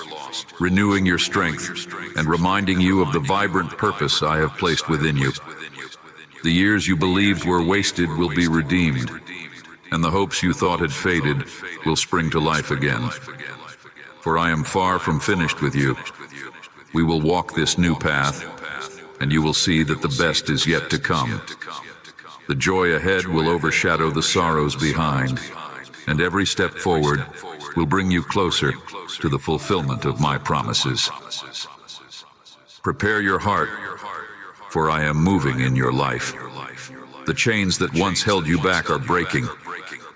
renewing your strength, and reminding you of the vibrant purpose I have placed within you. The years you believed were wasted will be redeemed, and the hopes you thought had faded will spring to life again. For I am far from finished with you. We will walk this new path, and you will see that the best is yet to come. The joy ahead will overshadow the sorrows behind, and every step forward will bring you closer to the fulfillment of my promises. Prepare your heart, for I am moving in your life. The chains that once held you back are breaking,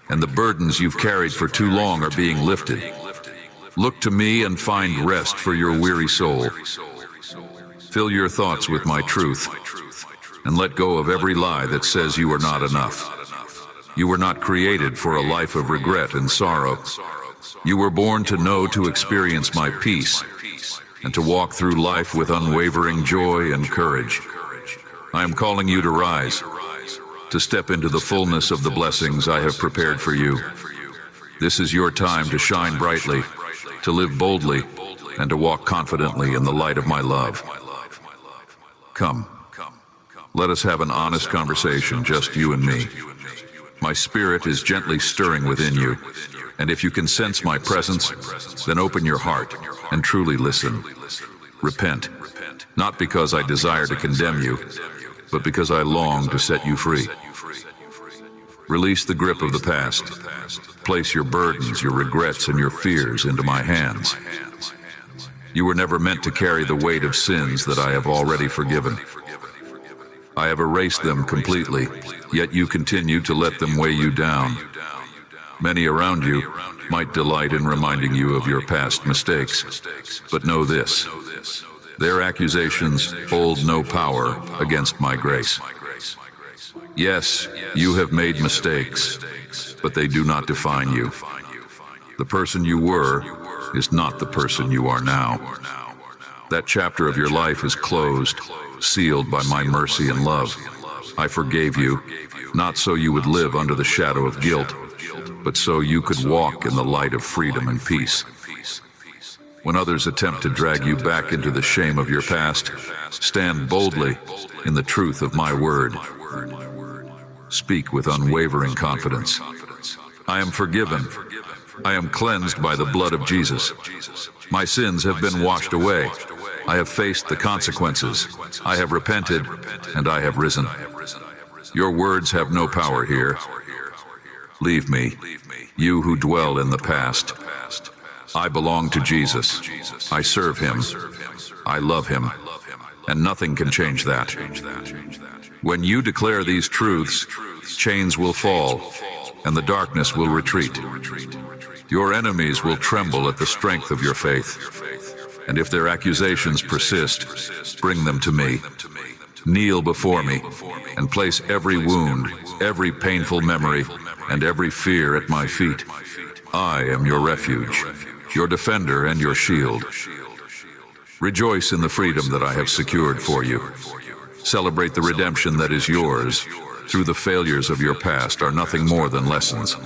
and the burdens you've carried for too long are being lifted. Look to me and find rest for your weary soul. Fill your thoughts with my truth, and let go of every lie that says you are not enough. You were not created for a life of regret and sorrow. You were born to know, to experience my peace, and to walk through life with unwavering joy and courage. I am calling you to rise, to step into the fullness of the blessings I have prepared for you. This is your time to shine brightly, to live boldly, and to walk confidently in the light of my love. Come, let us have an honest conversation, just you and me. My spirit is gently stirring within you, and if you can sense my presence, then open your heart and truly listen. Repent, not because I desire to condemn you, but because I long to set you free. Release the grip of the past. Place your burdens, your regrets, and your fears into my hands. You were never meant to carry the weight of sins that I have already forgiven. I have erased them completely, yet you continue to let them weigh you down. Many around you might delight in reminding you of your past mistakes, but know this: their accusations hold no power against my grace. Yes, you have made mistakes, but they do not define you. The person you were is not the person you are now. That chapter of your life is closed, sealed by my mercy and love. I forgave you, not so you would live under the shadow of guilt, but so you could walk in the light of freedom and peace. When others attempt to drag you back into the shame of your past, stand boldly in the truth of my word. Speak with unwavering confidence. I am forgiven. I am cleansed by the blood of Jesus. My sins have been washed away. I have faced the consequences. I have repented, and I have risen. Your words have no power here. Leave me, you who dwell in the past. I belong to Jesus. I serve him. I love him. And nothing can change that. When you declare these truths, chains will fall, and the darkness will retreat. Your enemies will tremble at the strength of your faith. And if their accusations persist, bring them to me. Kneel before me, and place every wound, every painful memory, and every fear at my feet. I am your refuge, your defender and your shield. Rejoice in the freedom that I have secured for you. Celebrate the redemption that is yours. Through the failures of your past are nothing more than lessons.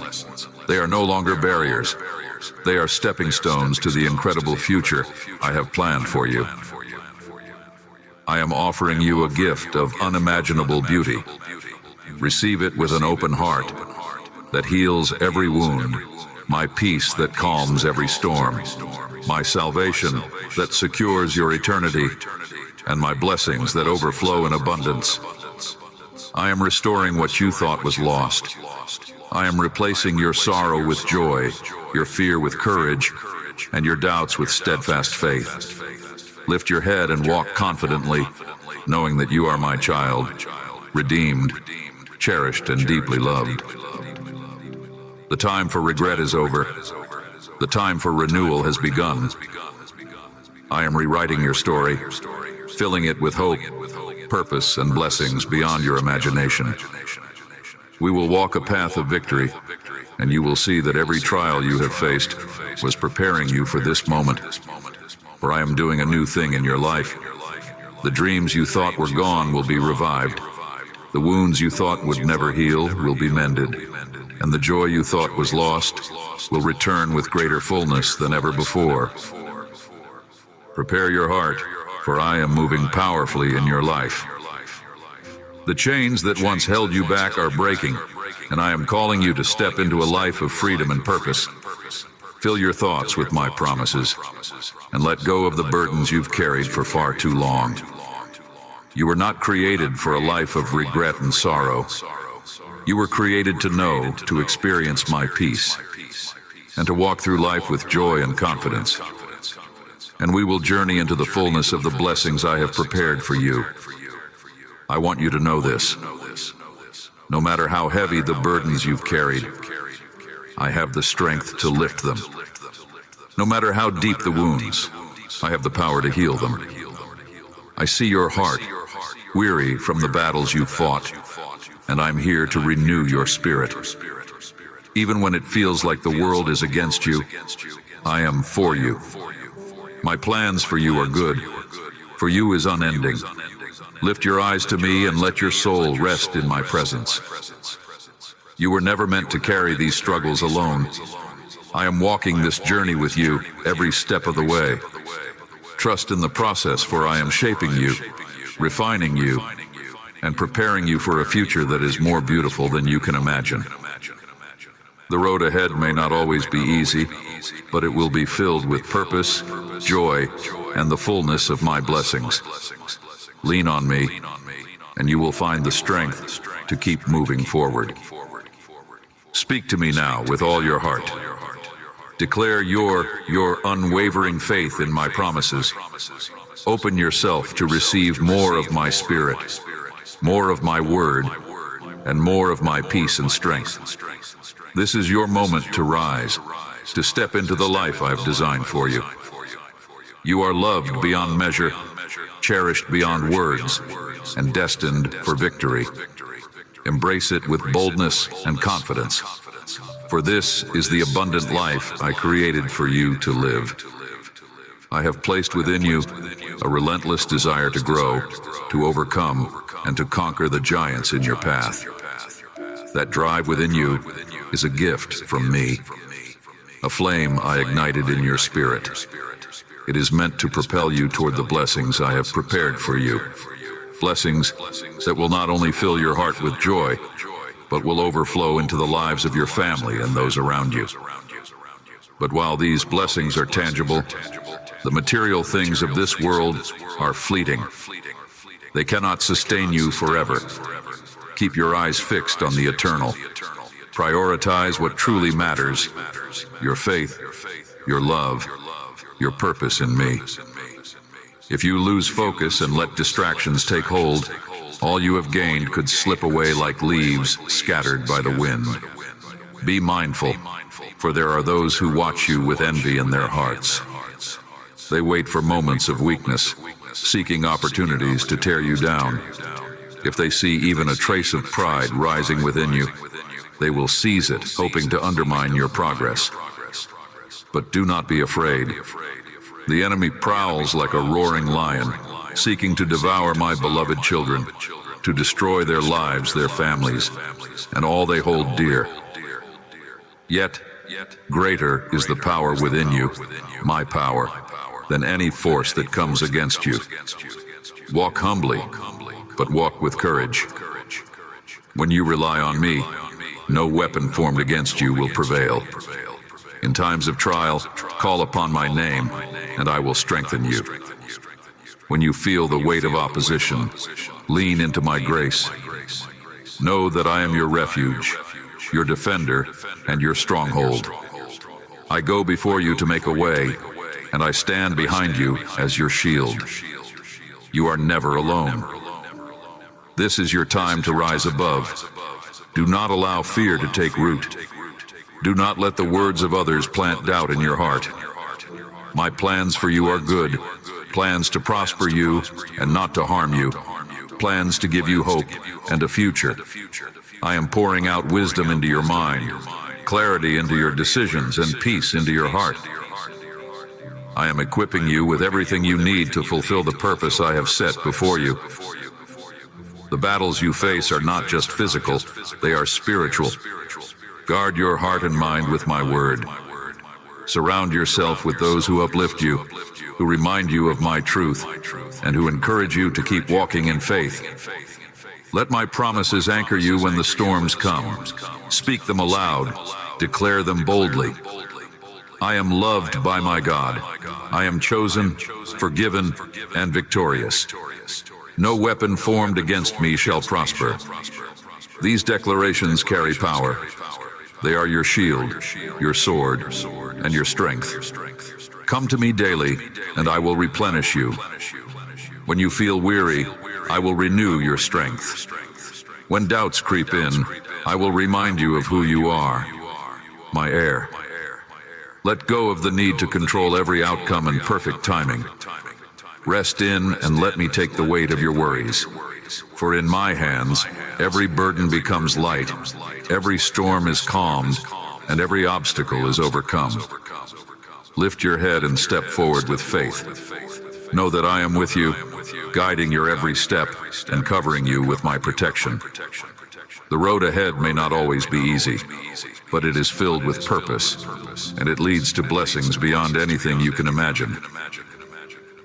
They are no longer barriers. They are stepping stones to the incredible future I have planned for you. I am offering you a gift of unimaginable beauty. Receive it with an open heart that heals every wound, my peace that calms every storm, my salvation that secures your eternity, and my blessings that overflow in abundance. I am restoring what you thought was lost. I am replacing your sorrow with joy, your fear with courage, and your doubts with steadfast faith. Lift your head and walk confidently, knowing that you are my child, redeemed, cherished, and deeply loved. The time for regret is over. The time for renewal has begun. I am rewriting your story, filling it with hope, purpose, and blessings beyond your imagination. We will walk a path of victory, and you will see that every trial you have faced was preparing you for this moment. For I am doing a new thing in your life. The dreams you thought were gone will be revived. The wounds you thought would never heal will be mended. And the joy you thought was lost will return with greater fullness than ever before. Prepare your heart, for I am moving powerfully in your life. The chains that once held you back are breaking, and I am calling you to step into a life of freedom and purpose. Fill your thoughts with my promises, and let go of the burdens you've carried for far too long. You were not created for a life of regret and sorrow. You were created to know, to experience my peace, and to walk through life with joy and confidence. and we will journey into the fullness of the blessings I have prepared for you. I want you to know this. No matter how heavy the burdens you've carried, I have the strength to lift them. No matter how deep the wounds, I have the power to heal them. I see your heart, weary from the battles you've fought, and I'm here to renew your spirit. Even when it feels like the world is against you, I am for you. My plans for you are good. For you is unending. Lift your eyes to me and let your soul rest in my presence. You were never meant to carry these struggles alone. I am walking this journey with you every step of the way. Trust in the process, for I am shaping you, refining you, and preparing you for a future that is more beautiful than you can imagine. The road ahead may not always be easy, but it will be filled with purpose, joy, and the fullness of my blessings. Lean on me, and you will find the strength to keep moving forward. Speak to me now with all your heart. Declare your unwavering faith in my promises. Open yourself to receive more of my spirit, more of my word, and more of my peace and strength. This is your moment to rise, to step into the life I've designed for you. You are loved beyond measure, cherished beyond words, and destined for victory. Embrace it with boldness and confidence, for this is the abundant life I created for you to live. I have placed within you a relentless desire to grow, to overcome, and to conquer the giants in your path. That drive within you is a gift from me, a flame I ignited in your spirit. It is meant to propel you toward the blessings I have prepared for you. Blessings that will not only fill your heart with joy, but will overflow into the lives of your family and those around you. But while these blessings are tangible, the material things of this world are fleeting. They cannot sustain you forever. Keep your eyes fixed on the eternal. Prioritize what truly matters: your faith, your love, your purpose in me. If you lose focus and let distractions take hold, all you have gained could slip away like leaves scattered by the wind. Be mindful, for there are those who watch you with envy in their hearts. They wait for moments of weakness, seeking opportunities to tear you down. If they see even a trace of pride rising within you, they will seize it, hoping to undermine your progress. But do not be afraid. The enemy prowls like a roaring lion, seeking to devour my beloved children, to destroy their lives, their families, and all they hold dear. Yet, greater is the power within you, my power, than any force that comes against you. Walk humbly, but walk with courage. When you rely on me, no weapon formed against you will prevail. In times of trial, call upon my name, and I will strengthen you. When you feel the weight of opposition, lean into my grace. Know that I am your refuge, your defender, and your stronghold. I go before you to make a way, and I stand behind you as your shield. You are never alone. This is your time to rise above. Do not allow fear to take root. Do not let the words of others plant doubt in your heart. My plans for you are good, plans to prosper you and not to harm you, plans to give you hope and a future. I am pouring out wisdom into your mind, clarity into your decisions, and peace into your heart. I am equipping you with everything you need to fulfill the purpose I have set before you. The battles you face are not just physical, they are spiritual. Guard your heart and mind with my word. Surround yourself with those who uplift you, who remind you of my truth, and who encourage you to keep walking in faith. Let my promises anchor you when the storms come. Speak them aloud, declare them boldly. I am loved by my God. I am chosen, forgiven, and victorious. No weapon formed against me shall prosper. These declarations carry power. They are your shield, your sword, and your strength. Come to me daily, and I will replenish you. When you feel weary, I will renew your strength. When doubts creep in, I will remind you of who you are, my heir. Let go of the need to control every outcome and perfect timing. Rest in and let me take the weight of your worries. For in my hands, every burden becomes light, every storm is calmed, and every obstacle is overcome. Lift your head and step forward with faith. Know that I am with you, guiding your every step and covering you with my protection. The road ahead may not always be easy, but it is filled with purpose, and it leads to blessings beyond anything you can imagine.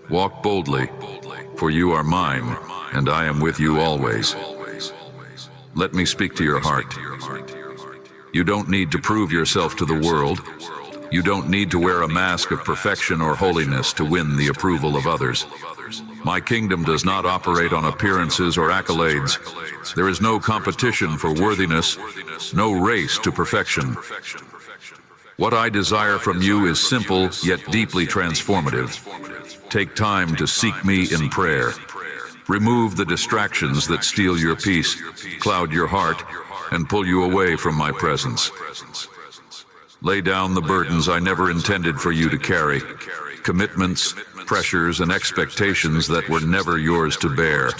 Walk boldly, for you are mine, and I am with you always. Let me speak to your heart. You don't need to prove yourself to the world. You don't need to wear a mask of perfection or holiness to win the approval of others. My kingdom does not operate on appearances or accolades. There is no competition for worthiness, no race to perfection. What I desire from you is simple yet deeply transformative. Take time to seek me in prayer. Remove the distractions that steal your peace, cloud your heart, and pull you away from my presence. Lay down the burdens I never intended for you to carry, commitments, pressures, and expectations that were never yours to bear.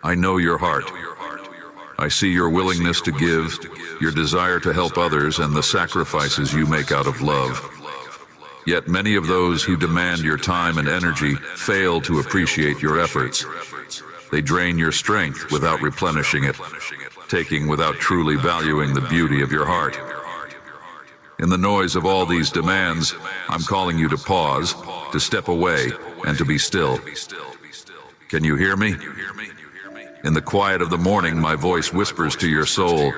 I know your heart. I see your willingness to give, your desire to help others, and the sacrifices you make out of love. Yet many of those who demand your time and energy fail to appreciate your efforts. They drain your strength without replenishing it, taking without truly valuing the beauty of your heart. In the noise of all these demands, I'm calling you to pause, to step away, and to be still. Can you hear me? In the quiet of the morning, my voice whispers to your soul.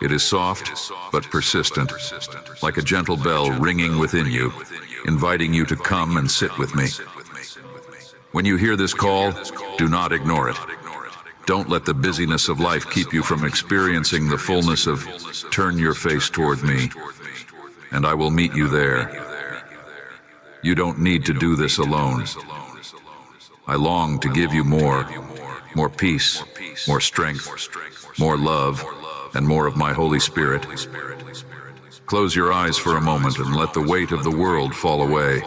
It is soft, but persistent, like a gentle bell ringing within you, inviting you to come and sit with me. When you hear this call, do not ignore it. Don't let the busyness of life keep you from experiencing the fullness of turn your face toward me, and I will meet you there. You don't need to do this alone. I long to give you more peace, more strength, more love, and more of my Holy Spirit. Close your eyes for a moment and let the weight of the world fall away.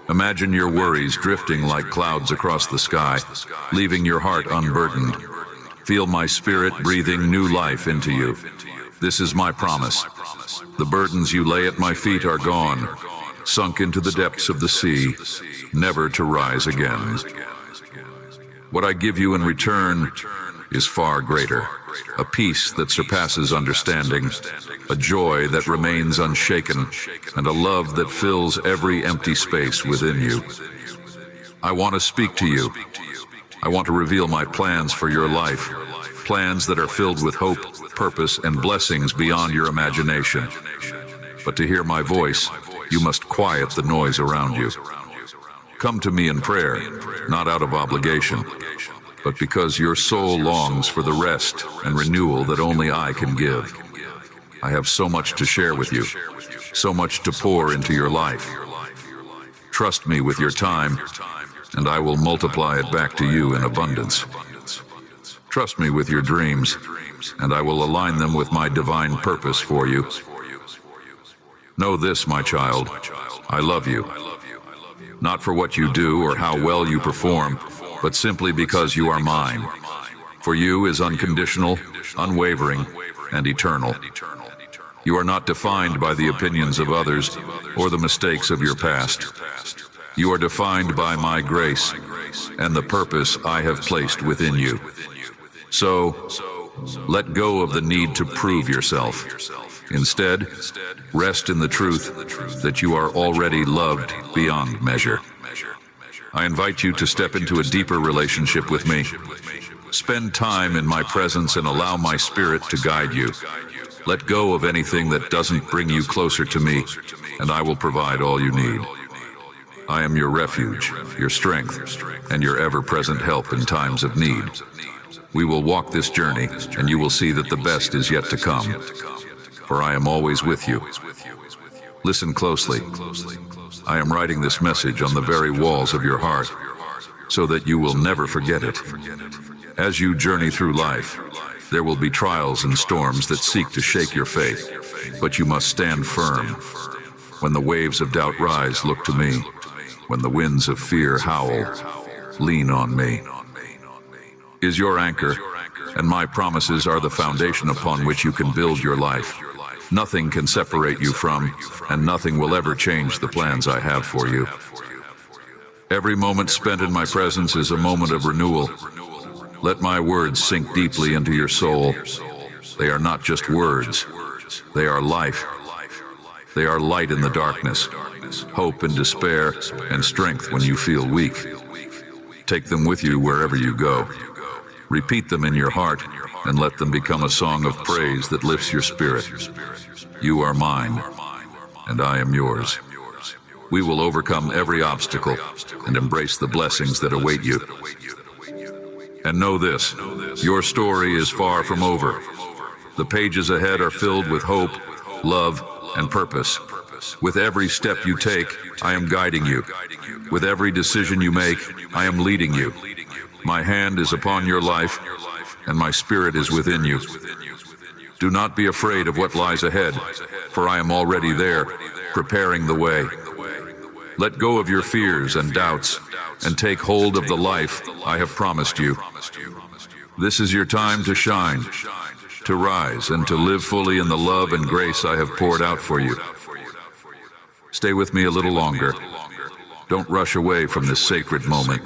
Imagine your worries drifting like clouds across the sky, leaving your heart unburdened. Feel my spirit breathing new life into you. This is my promise. The burdens you lay at my feet are gone, sunk into the depths of the sea, never to rise again. What I give you in return is far greater. A peace that surpasses understanding, a joy that remains unshaken, and a love that fills every empty space within you. I want to speak to you. I want to reveal my plans for your life, plans that are filled with hope, purpose, and blessings beyond your imagination. But to hear my voice, you must quiet the noise around you. Come to me in prayer, not out of obligation, but because your soul longs for the rest and renewal that only I can give. I have so much to share with you, so much to pour into your life. Trust me with your time, and I will multiply it back to you in abundance. Trust me with your dreams, and I will align them with my divine purpose for you. Know this, my child, I love you. Not for what you do or how well you perform, but simply because you are mine. For you is unconditional, unwavering, and eternal. You are not defined by the opinions of others or the mistakes of your past. You are defined by my grace and the purpose I have placed within you. So, let go of the need to prove yourself. Instead, rest in the truth that you are already loved beyond measure. I invite you to step into a deeper relationship with me. Spend time in my presence and allow my spirit to guide you. Let go of anything that doesn't bring you closer to me, and I will provide all you need. I am your refuge, your strength, and your ever-present help in times of need. We will walk this journey, and you will see that the best is yet to come. For I am always with you. Listen closely. I am writing this message on the very walls of your heart, so that you will never forget it. As you journey through life, there will be trials and storms that seek to shake your faith, but you must stand firm. When the waves of doubt rise, look to me. When the winds of fear howl, lean on me. Is your anchor, and my promises are the foundation upon which you can build your life. Nothing can separate you from, and nothing will ever change the plans I have for you. Every moment spent in my presence is a moment of renewal. Let my words sink deeply into your soul. They are not just words. They are life. They are light in the darkness, hope in despair, and strength when you feel weak. Take them with you wherever you go. Repeat them in your heart, and let them become a song of praise that lifts your spirit. You are mine, and I am yours. We will overcome every obstacle and embrace the blessings that await you. And know this, your story is far from over. The pages ahead are filled with hope, love, and purpose. With every step you take, I am guiding you. With every decision you make, I am leading you. My hand is upon your life, and my spirit is within you. Do not be afraid of what lies ahead, for I am already there, preparing the way. Let go of your fears and doubts, and take hold of the life I have promised you. This is your time to shine, to rise, and to live fully in the love and grace I have poured out for you. Stay with me a little longer. Don't rush away from this sacred moment.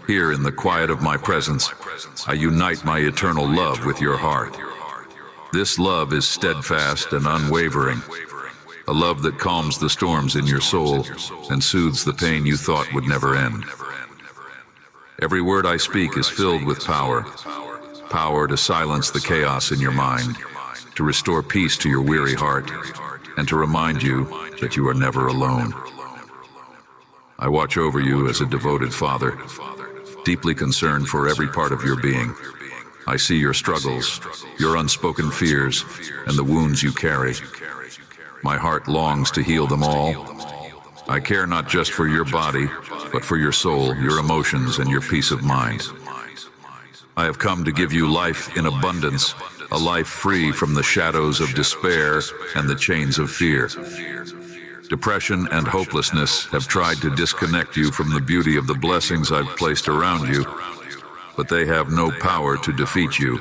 Here in the quiet of my presence, I unite my eternal love with your heart. This love is steadfast and unwavering, a love that calms the storms in your soul and soothes the pain you thought would never end. Every word I speak is filled with power, power to silence the chaos in your mind, to restore peace to your weary heart, and to remind you that you are never alone. I watch over you as a devoted father, deeply concerned for every part of your being. I see your struggles, your unspoken fears, and the wounds you carry. My heart longs to heal them all. I care not just for your body, but for your soul, your emotions, and your peace of mind. I have come to give you life in abundance, a life free from the shadows of despair and the chains of fear. Depression and hopelessness have tried to disconnect you from the beauty of the blessings I've placed around you, but they have no power to defeat you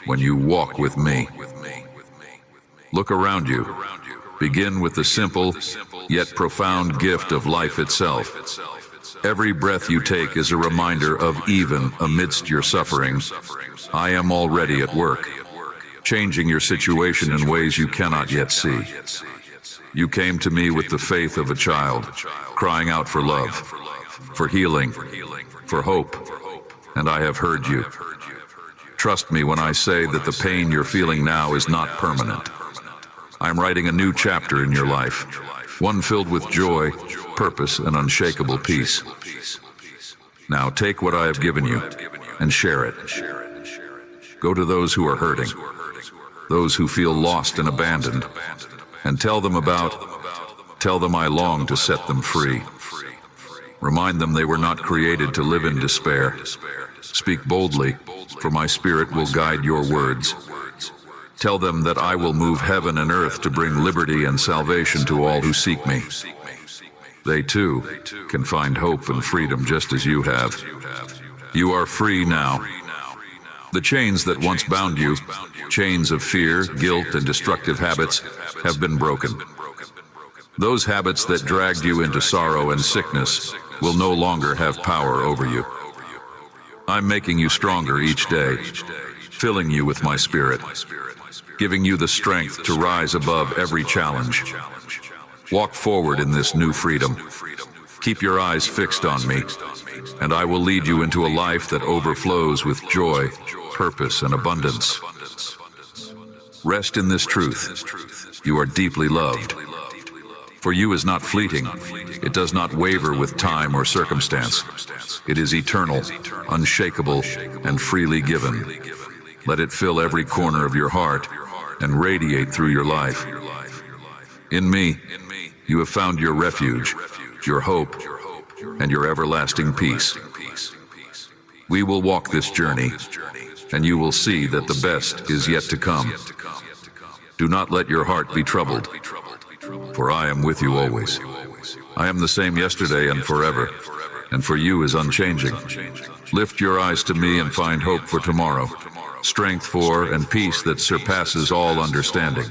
when you walk with me. Look around you. Begin with the simple, yet profound gift of life itself. Every breath you take is a reminder of, even amidst your suffering, I am already at work, changing your situation in ways you cannot yet see. You came to me with the faith of a child, crying out for love, for healing, for hope, and I have heard you. Trust me when I say that the pain you're feeling now is not permanent. I'm writing a new chapter in your life, one filled with joy, purpose, and unshakable peace. Now take what I have given you and share it. Go to those who are hurting, those who feel lost and abandoned, and tell them I long to set them free. Remind them they were not created to live in despair. Speak boldly, for my spirit will guide your words. Tell them that I will move heaven and earth to bring liberty and salvation to all who seek me. They too can find hope and freedom just as you have. You are free now. The chains that once bound you, chains of fear, guilt, and destructive habits, have been broken. Those habits that dragged you into sorrow and sickness will no longer have power over you. I'm making you stronger each day, filling you with my spirit, giving you the strength to rise above every challenge. Walk forward in this new freedom. Keep your eyes fixed on me, and I will lead you into a life that overflows with joy, purpose, and abundance. Rest in this truth. You are deeply loved. For you is not fleeting. It does not waver with time or circumstance. It is eternal, unshakable, and freely given. Let it fill every corner of your heart and radiate through your life. In me, you have found your refuge, your hope, and your everlasting peace. We will walk this journey, and you will see that the best is yet to come. Do not let your heart be troubled, for I am with you always. I am the same yesterday and forever, and for you is unchanging. Lift your eyes to me and find hope for tomorrow, strength for and peace that surpasses all understanding.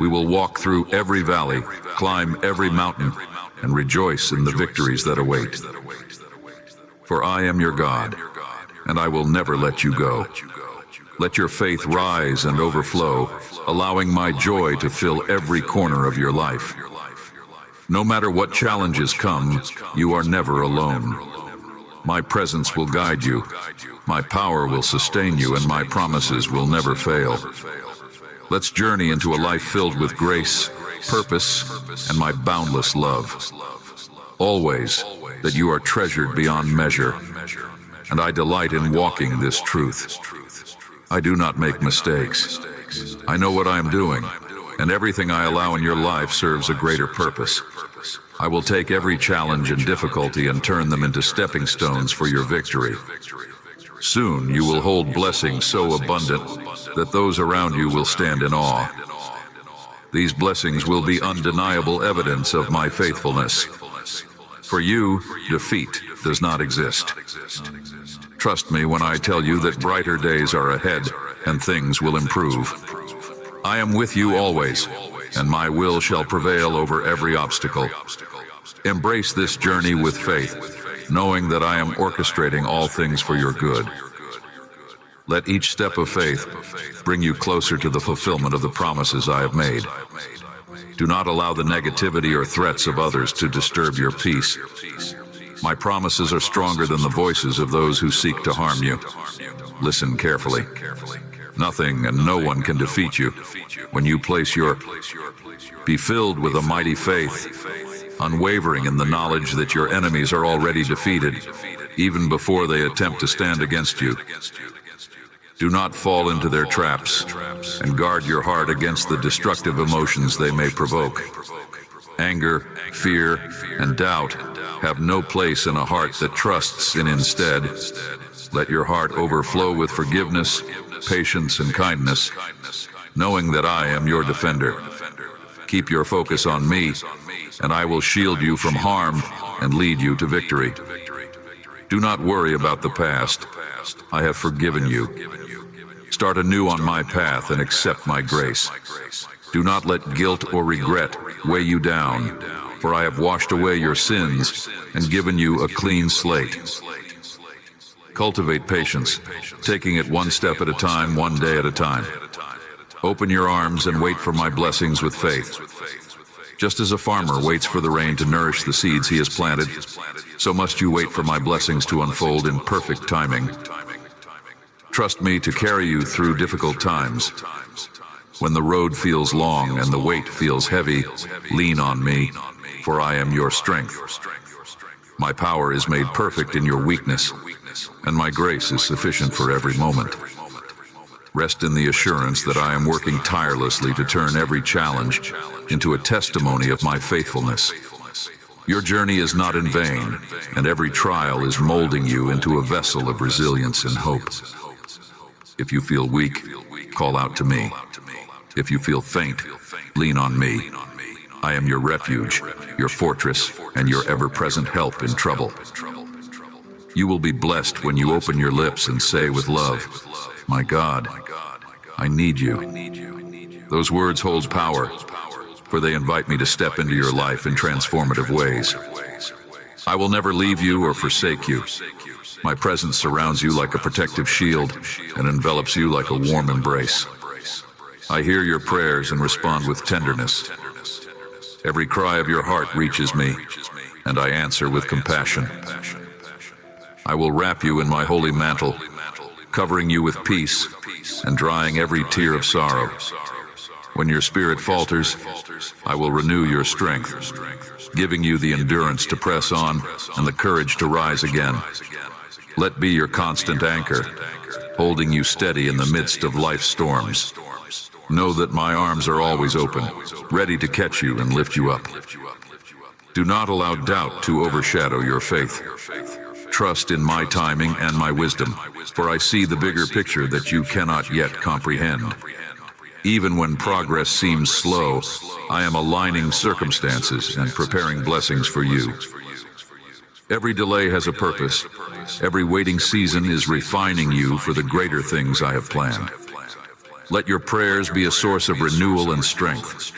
We will walk through every valley, climb every mountain, and rejoice in the victories that await. For I am your God, and I will never let you go. Let your faith rise and overflow, allowing my joy to fill every corner of your life. No matter what challenges come, you are never alone. My presence will guide you, my power will sustain you, and my promises will never fail. Let's journey into a life filled with grace, purpose, and my boundless love. Always that you are treasured beyond measure, and I delight in walking this truth. I do not make mistakes. I know what I am doing, and everything I allow in your life serves a greater purpose. I will take every challenge and difficulty and turn them into stepping stones for your victory. Soon you will hold blessings so abundant that those around you will stand in awe. These blessings will be undeniable evidence of my faithfulness. For you, defeat does not exist. Trust me when I tell you that brighter days are ahead and things will improve. I am with you always, and my will shall prevail over every obstacle. Embrace this journey with faith, knowing that I am orchestrating all things for your good. Let each step of faith bring you closer to the fulfillment of the promises I have made. Do not allow the negativity or threats of others to disturb your peace. My promises are stronger than the voices of those who seek to harm you. Listen carefully. Nothing and no one can defeat you when you place your... Be filled with a mighty faith, unwavering in the knowledge that your enemies are already defeated, even before they attempt to stand against you. Do not fall into their traps, and guard your heart against the destructive emotions they may provoke. Anger, fear, and doubt have no place in a heart that trusts, and instead, let your heart overflow with forgiveness, patience, and kindness, knowing that I am your defender. Keep your focus on me, and I will shield you from harm and lead you to victory. Do not worry about the past. I have forgiven you. Start anew on my path and accept my grace. Do not let guilt or regret weigh you down, for I have washed away your sins and given you a clean slate. Cultivate patience, taking it one step at a time, one day at a time. Open your arms and wait for my blessings with faith. Just as a farmer waits for the rain to nourish the seeds he has planted, so must you wait for my blessings to unfold in perfect timing. Trust me to carry you through difficult times. When the road feels long and the weight feels heavy, lean on me, for I am your strength. My power is made perfect in your weakness, and my grace is sufficient for every moment. Rest in the assurance that I am working tirelessly to turn every challenge into a testimony of my faithfulness. Your journey is not in vain, and every trial is molding you into a vessel of resilience and hope. If you feel weak, call out to me. If you feel faint, lean on me. I am your refuge, your fortress, and your ever-present help in trouble. You will be blessed when you open your lips and say with love, "My God, I need you." Those words hold power, for they invite me to step into your life in transformative ways. I will never leave you or forsake you. My presence surrounds you like a protective shield and envelops you like a warm embrace. I hear your prayers and respond with tenderness. Every cry of your heart reaches me, and I answer with compassion. I will wrap you in my holy mantle, covering you with peace and drying every tear of sorrow. When your spirit falters, I will renew your strength, giving you the endurance to press on and the courage to rise again. Let be your constant anchor, holding you steady in the midst of life's storms. Know that my arms are always open, ready to catch you and lift you up. Do not allow doubt to overshadow your faith. Trust in my timing and my wisdom, for I see the bigger picture that you cannot yet comprehend. Even when progress seems slow, I am aligning circumstances and preparing blessings for you. Every delay has a purpose. Every waiting season is refining you for the greater things I have planned. Let your prayers be a source of renewal and strength.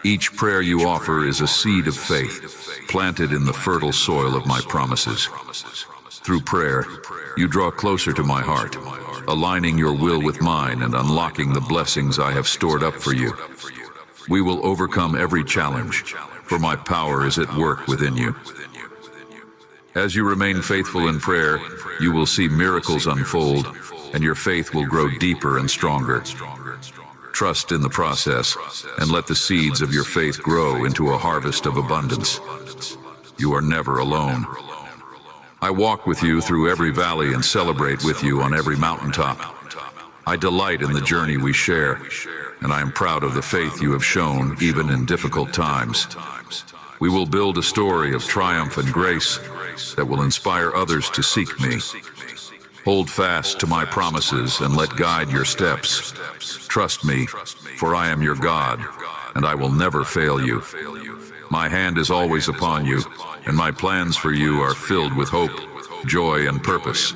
Each prayer you offer is a seed of faith, planted in the fertile soil of my promises. Through prayer, you draw closer to my heart, aligning your will with mine and unlocking the blessings I have stored up for you. We will overcome every challenge, for my power is at work within you. As you remain faithful in prayer, you will see miracles unfold, and your faith will grow deeper and stronger. Trust in the process, and let the seeds of your faith grow into a harvest of abundance. You are never alone. I walk with you through every valley and celebrate with you on every mountaintop. I delight in the journey we share, and I am proud of the faith you have shown even in difficult times. We will build a story of triumph and grace that will inspire others to seek me. Hold fast to my promises and let guide your steps. Trust me, for I am your God, and I will never fail you. My hand is always upon you, and my plans for you are filled with hope, joy, and purpose.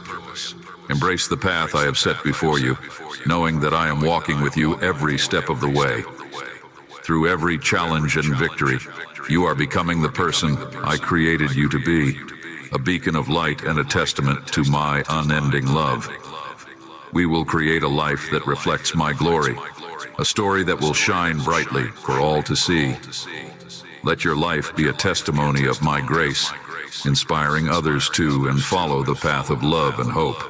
Embrace the path I have set before you, knowing that I am walking with you every step of the way. Through every challenge and victory, you are becoming the person I created you to be, a beacon of light and a testament to my unending love. We will create a life that reflects my glory, a story that will shine brightly for all to see. Let your life be a testimony of my grace, inspiring others to and follow the path of love and hope.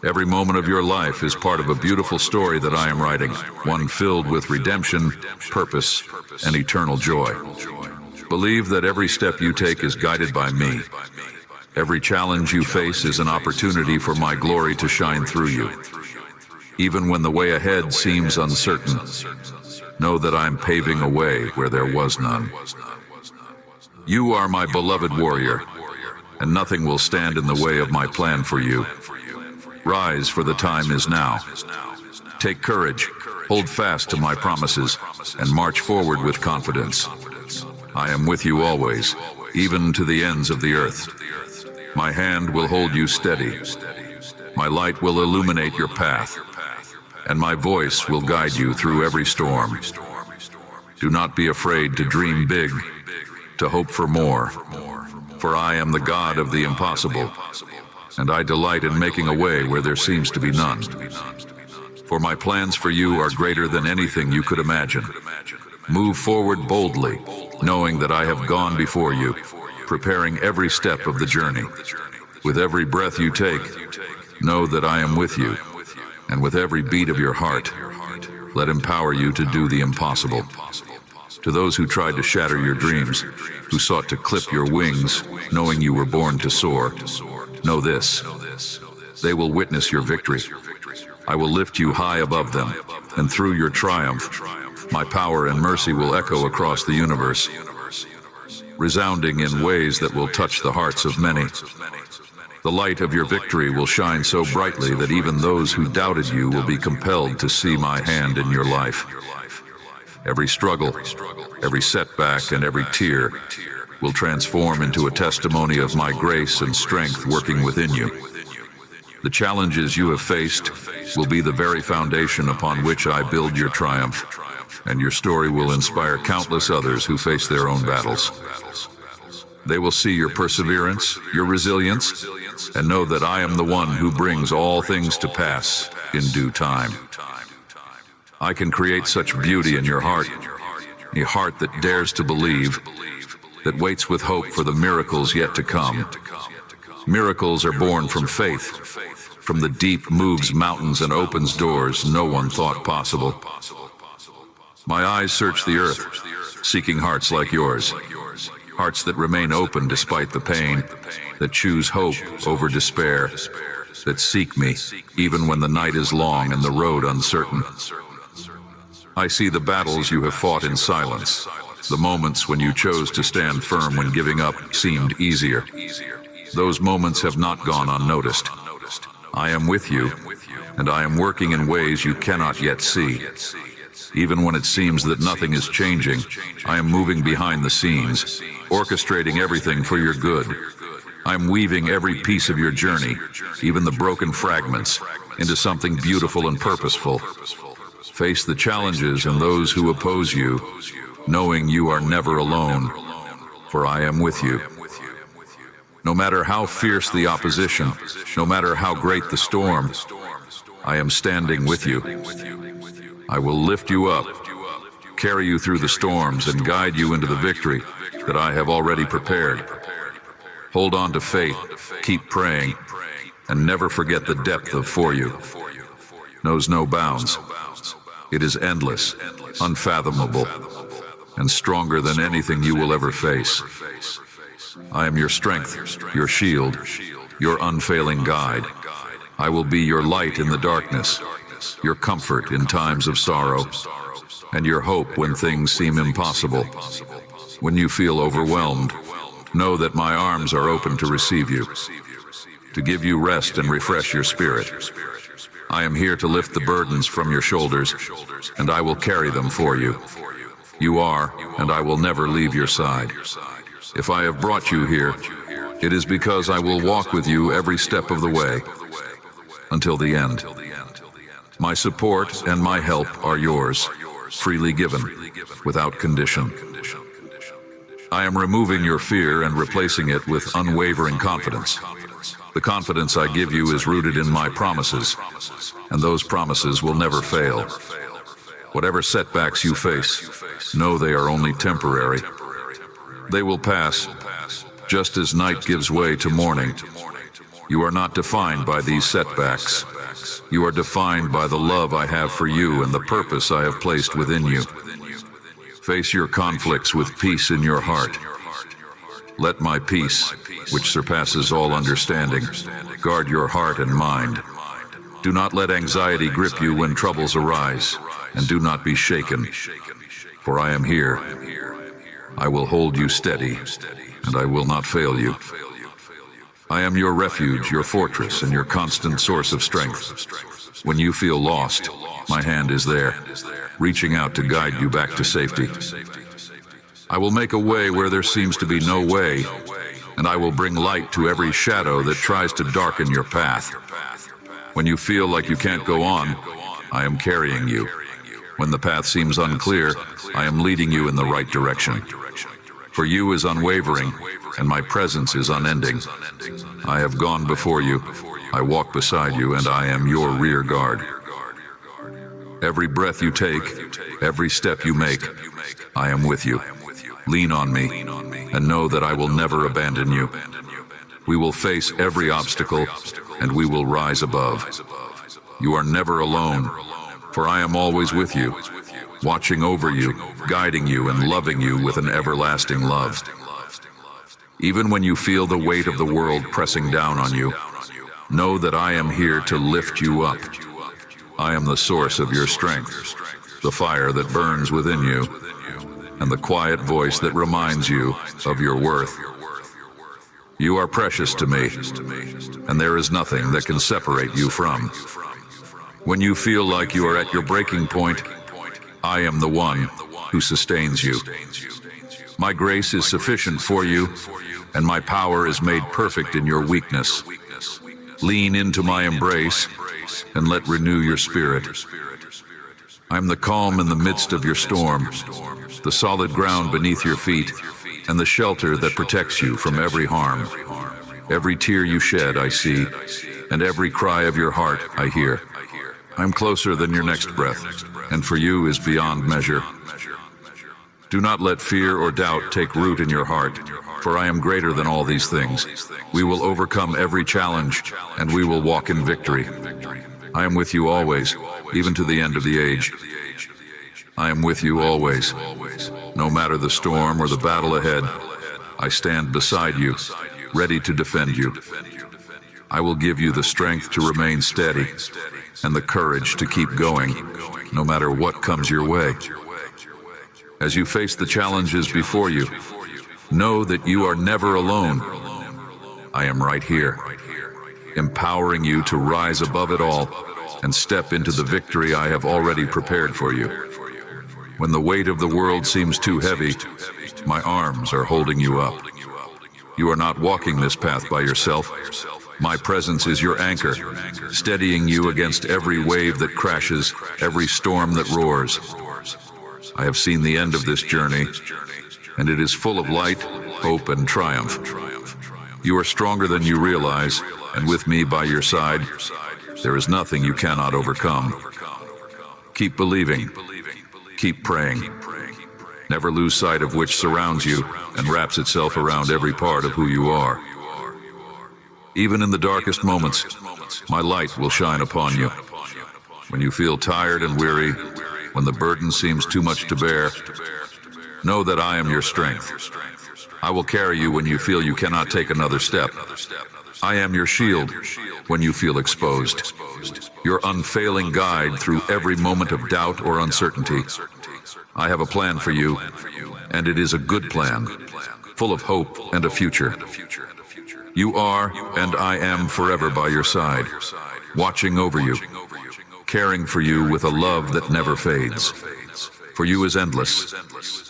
Every moment of your life is part of a beautiful story that I am writing, one filled with redemption, purpose, and eternal joy. Believe that every step you take is guided by me. Every challenge you face is an opportunity for my glory to shine through you. Even when the way ahead seems uncertain, know that I am paving a way where there was none. You are my beloved warrior, and nothing will stand in the way of my plan for you. Rise, for the time is now. Take courage, hold fast to my promises, and march forward with confidence. I am with you always, even to the ends of the earth. My hand will hold you steady. My light will illuminate your path, and my voice will guide you through every storm. Do not be afraid to dream big, to hope for more, for I am the God of the impossible, and I delight in making a way where there seems to be none. For my plans for you are greater than anything you could imagine. Move forward boldly, knowing that I have gone before you, preparing every step of the journey. With every breath you take, know that I am with you, and with every beat of your heart, let empower you to do the impossible. To those who tried to shatter your dreams, who sought to clip your wings, knowing you were born to soar, know this: they will witness your victory. I will lift you high above them, and through your triumph, my power and mercy will echo across the universe, resounding in ways that will touch the hearts of many. The light of your victory will shine so brightly that even those who doubted you will be compelled to see my hand in your life. Every struggle, every setback, and every tear will transform into a testimony of my grace and strength working within you. The challenges you have faced will be the very foundation upon which I build your triumph, and your story will inspire countless others who face their own battles. They will see your perseverance, your resilience, and know that I am the one who brings all things to pass in due time. I can create such beauty in your heart, a heart that dares to believe, that waits with hope for the miracles yet to come. Miracles are born from faith, from the deep moves mountains and opens doors no one thought possible. My eyes search the earth, seeking hearts like yours. Hearts that remain open despite the pain, that choose hope over despair, that seek me even when the night is long and the road uncertain. I see the battles you have fought in silence, the moments when you chose to stand firm when giving up seemed easier. Those moments have not gone unnoticed. I am with you, and I am working in ways you cannot yet see. Even when it seems that nothing is changing, I am moving behind the scenes, orchestrating everything for your good. I'm weaving every piece of your journey, even the broken fragments, into something beautiful and purposeful. Face the challenges and those who oppose you, knowing you are never alone, for I am with you. No matter how fierce the opposition, no matter how great the storm, I am standing with you. I will lift you up, carry you through the storms, and guide you into the victory that I have already prepared. Hold on to faith, keep praying, and never forget the depth of For You. Knows no bounds. It is endless, unfathomable, and stronger than anything you will ever face. I am your strength, your shield, your unfailing guide. I will be your light in the darkness, your comfort in times of sorrow, and your hope when things seem impossible. When you feel overwhelmed, know that my arms are open to receive you, to give you rest and refresh your spirit. I am here to lift the burdens from your shoulders, and I will carry them for you. You are, and I will never leave your side. If I have brought you here, it is because I will walk with you every step of the way, until the end. My support and my help are yours, freely given, without condition. I am removing your fear and replacing it with unwavering confidence. The confidence I give you is rooted in my promises, and those promises will never fail. Whatever setbacks you face, know they are only temporary. They will pass, just as night gives way to morning. You are not defined by these setbacks. You are defined by the love I have for you and the purpose I have placed within you. Face your conflicts with peace in your heart. Let my peace, which surpasses all understanding, guard your heart and mind. Do not let anxiety grip you when troubles arise, and do not be shaken, for I am here. I will hold you steady, and I will not fail you. I am your refuge, your fortress, and your constant source of strength. When you feel lost, my hand is there, reaching out to guide you back to safety. I will make a way where there seems to be no way, and I will bring light to every shadow that tries to darken your path. When you feel like you can't go on, I am carrying you. When the path seems unclear, I am leading you in the right direction. For you is unwavering, and my presence is unending. I have gone before you, I walk beside you, and I am your rear guard. Every breath you take, every step you make, I am with you. Lean on me, and know that I will never abandon you. We will face every obstacle, and we will rise above. You are never alone, for I am always with you, watching over you, guiding you, and loving you with an everlasting love. Even when you feel the weight of the world pressing down on you, know that I am here to lift you up. I am the source of your strength, the fire that burns within you, and the quiet voice that reminds you of your worth. You are precious to me, and there is nothing that can separate you from. When you feel like you are at your breaking point, I am the one who sustains you. My grace is sufficient for you, and my power is made perfect in your weakness. Lean into my embrace, and let renew your spirit. I am the calm in the midst of your storm, the solid ground beneath your feet, and the shelter that protects you from every harm. Every tear you shed I see, and every cry of your heart I hear. I am closer than your next breath, and for you is beyond measure. Do not let fear or doubt take root in your heart, for I am greater than all these things. We will overcome every challenge, and we will walk in victory. I am with you always, even to the end of the age. I am with you always. No matter the storm or the battle ahead, I stand beside you, ready to defend you. I will give you the strength to remain steady and the courage to keep going, no matter what comes your way. As you face the challenges before you, know that you are never alone. I am right here, empowering you to rise above it all and step into the victory I have already prepared for you. When the weight of the world seems too heavy, my arms are holding you up. You are not walking this path by yourself. My presence is your anchor, steadying you against every wave that crashes, every storm that roars. I have seen the end of this journey, and it is full of light, hope, and triumph. You are stronger than you realize, and with me by your side, there is nothing you cannot overcome. Keep believing. Keep praying. Never lose sight of which surrounds you and wraps itself around every part of who you are. Even in the darkest moments, my light will shine upon you. When you feel tired and weary, when the burden seems too much to bear, know that I am your strength. I will carry you when you feel you cannot take another step. I am your shield when you feel exposed, your unfailing guide through every moment of doubt or uncertainty. I have a plan for you, and it is a good plan, full of hope and a future. You are, and I am forever by your side, watching over you, caring for you with a love that never fades. For you is endless,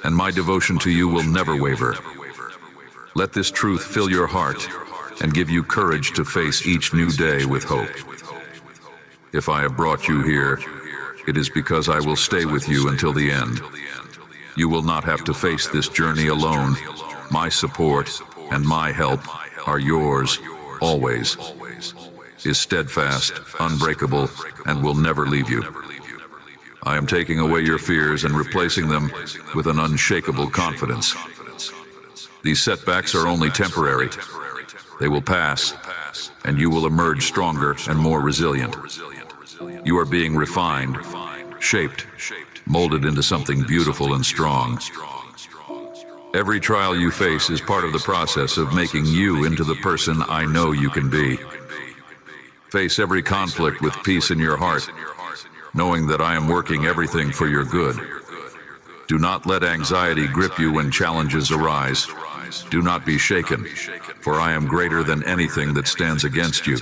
and my devotion to you will never waver. Let this truth fill your heart and give you courage to face each new day with hope. If I have brought you here, it is because I will stay with you until the end. You will not have to face this journey alone. My support and my help are yours, always. Is steadfast, unbreakable, and will never leave you. I am taking away your fears and replacing them with an unshakable confidence. These setbacks are only temporary. They will pass, and you will emerge stronger and more resilient. You are being refined, shaped, molded into something beautiful and strong. Every trial you face is part of the process of making you into the person I know you can be. Face every conflict with peace in your heart, knowing that I am working everything for your good. Do not let anxiety grip you when challenges arise. Do not be shaken, for I am greater than anything that stands against you.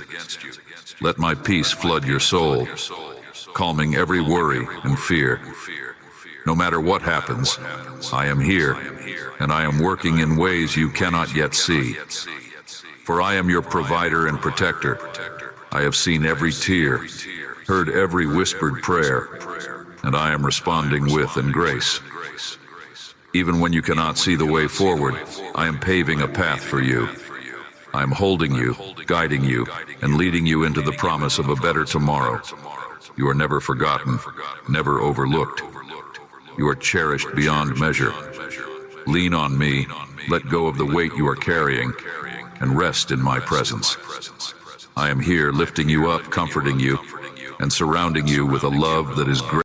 Let my peace flood your soul, calming every worry and fear. No matter what happens, I am here, and I am working in ways you cannot yet see. For I am your provider and protector. I have seen every tear, heard every whispered prayer, and I am responding with in grace. Even when you cannot see the way forward, I am paving a path for you. I am holding you, guiding you, and leading you into the promise of a better tomorrow. You are never forgotten, never overlooked. You are cherished beyond measure. Lean on me, let go of the weight you are carrying, and rest in my presence. I am here lifting you up, comforting you, and surrounding you with a love that is great.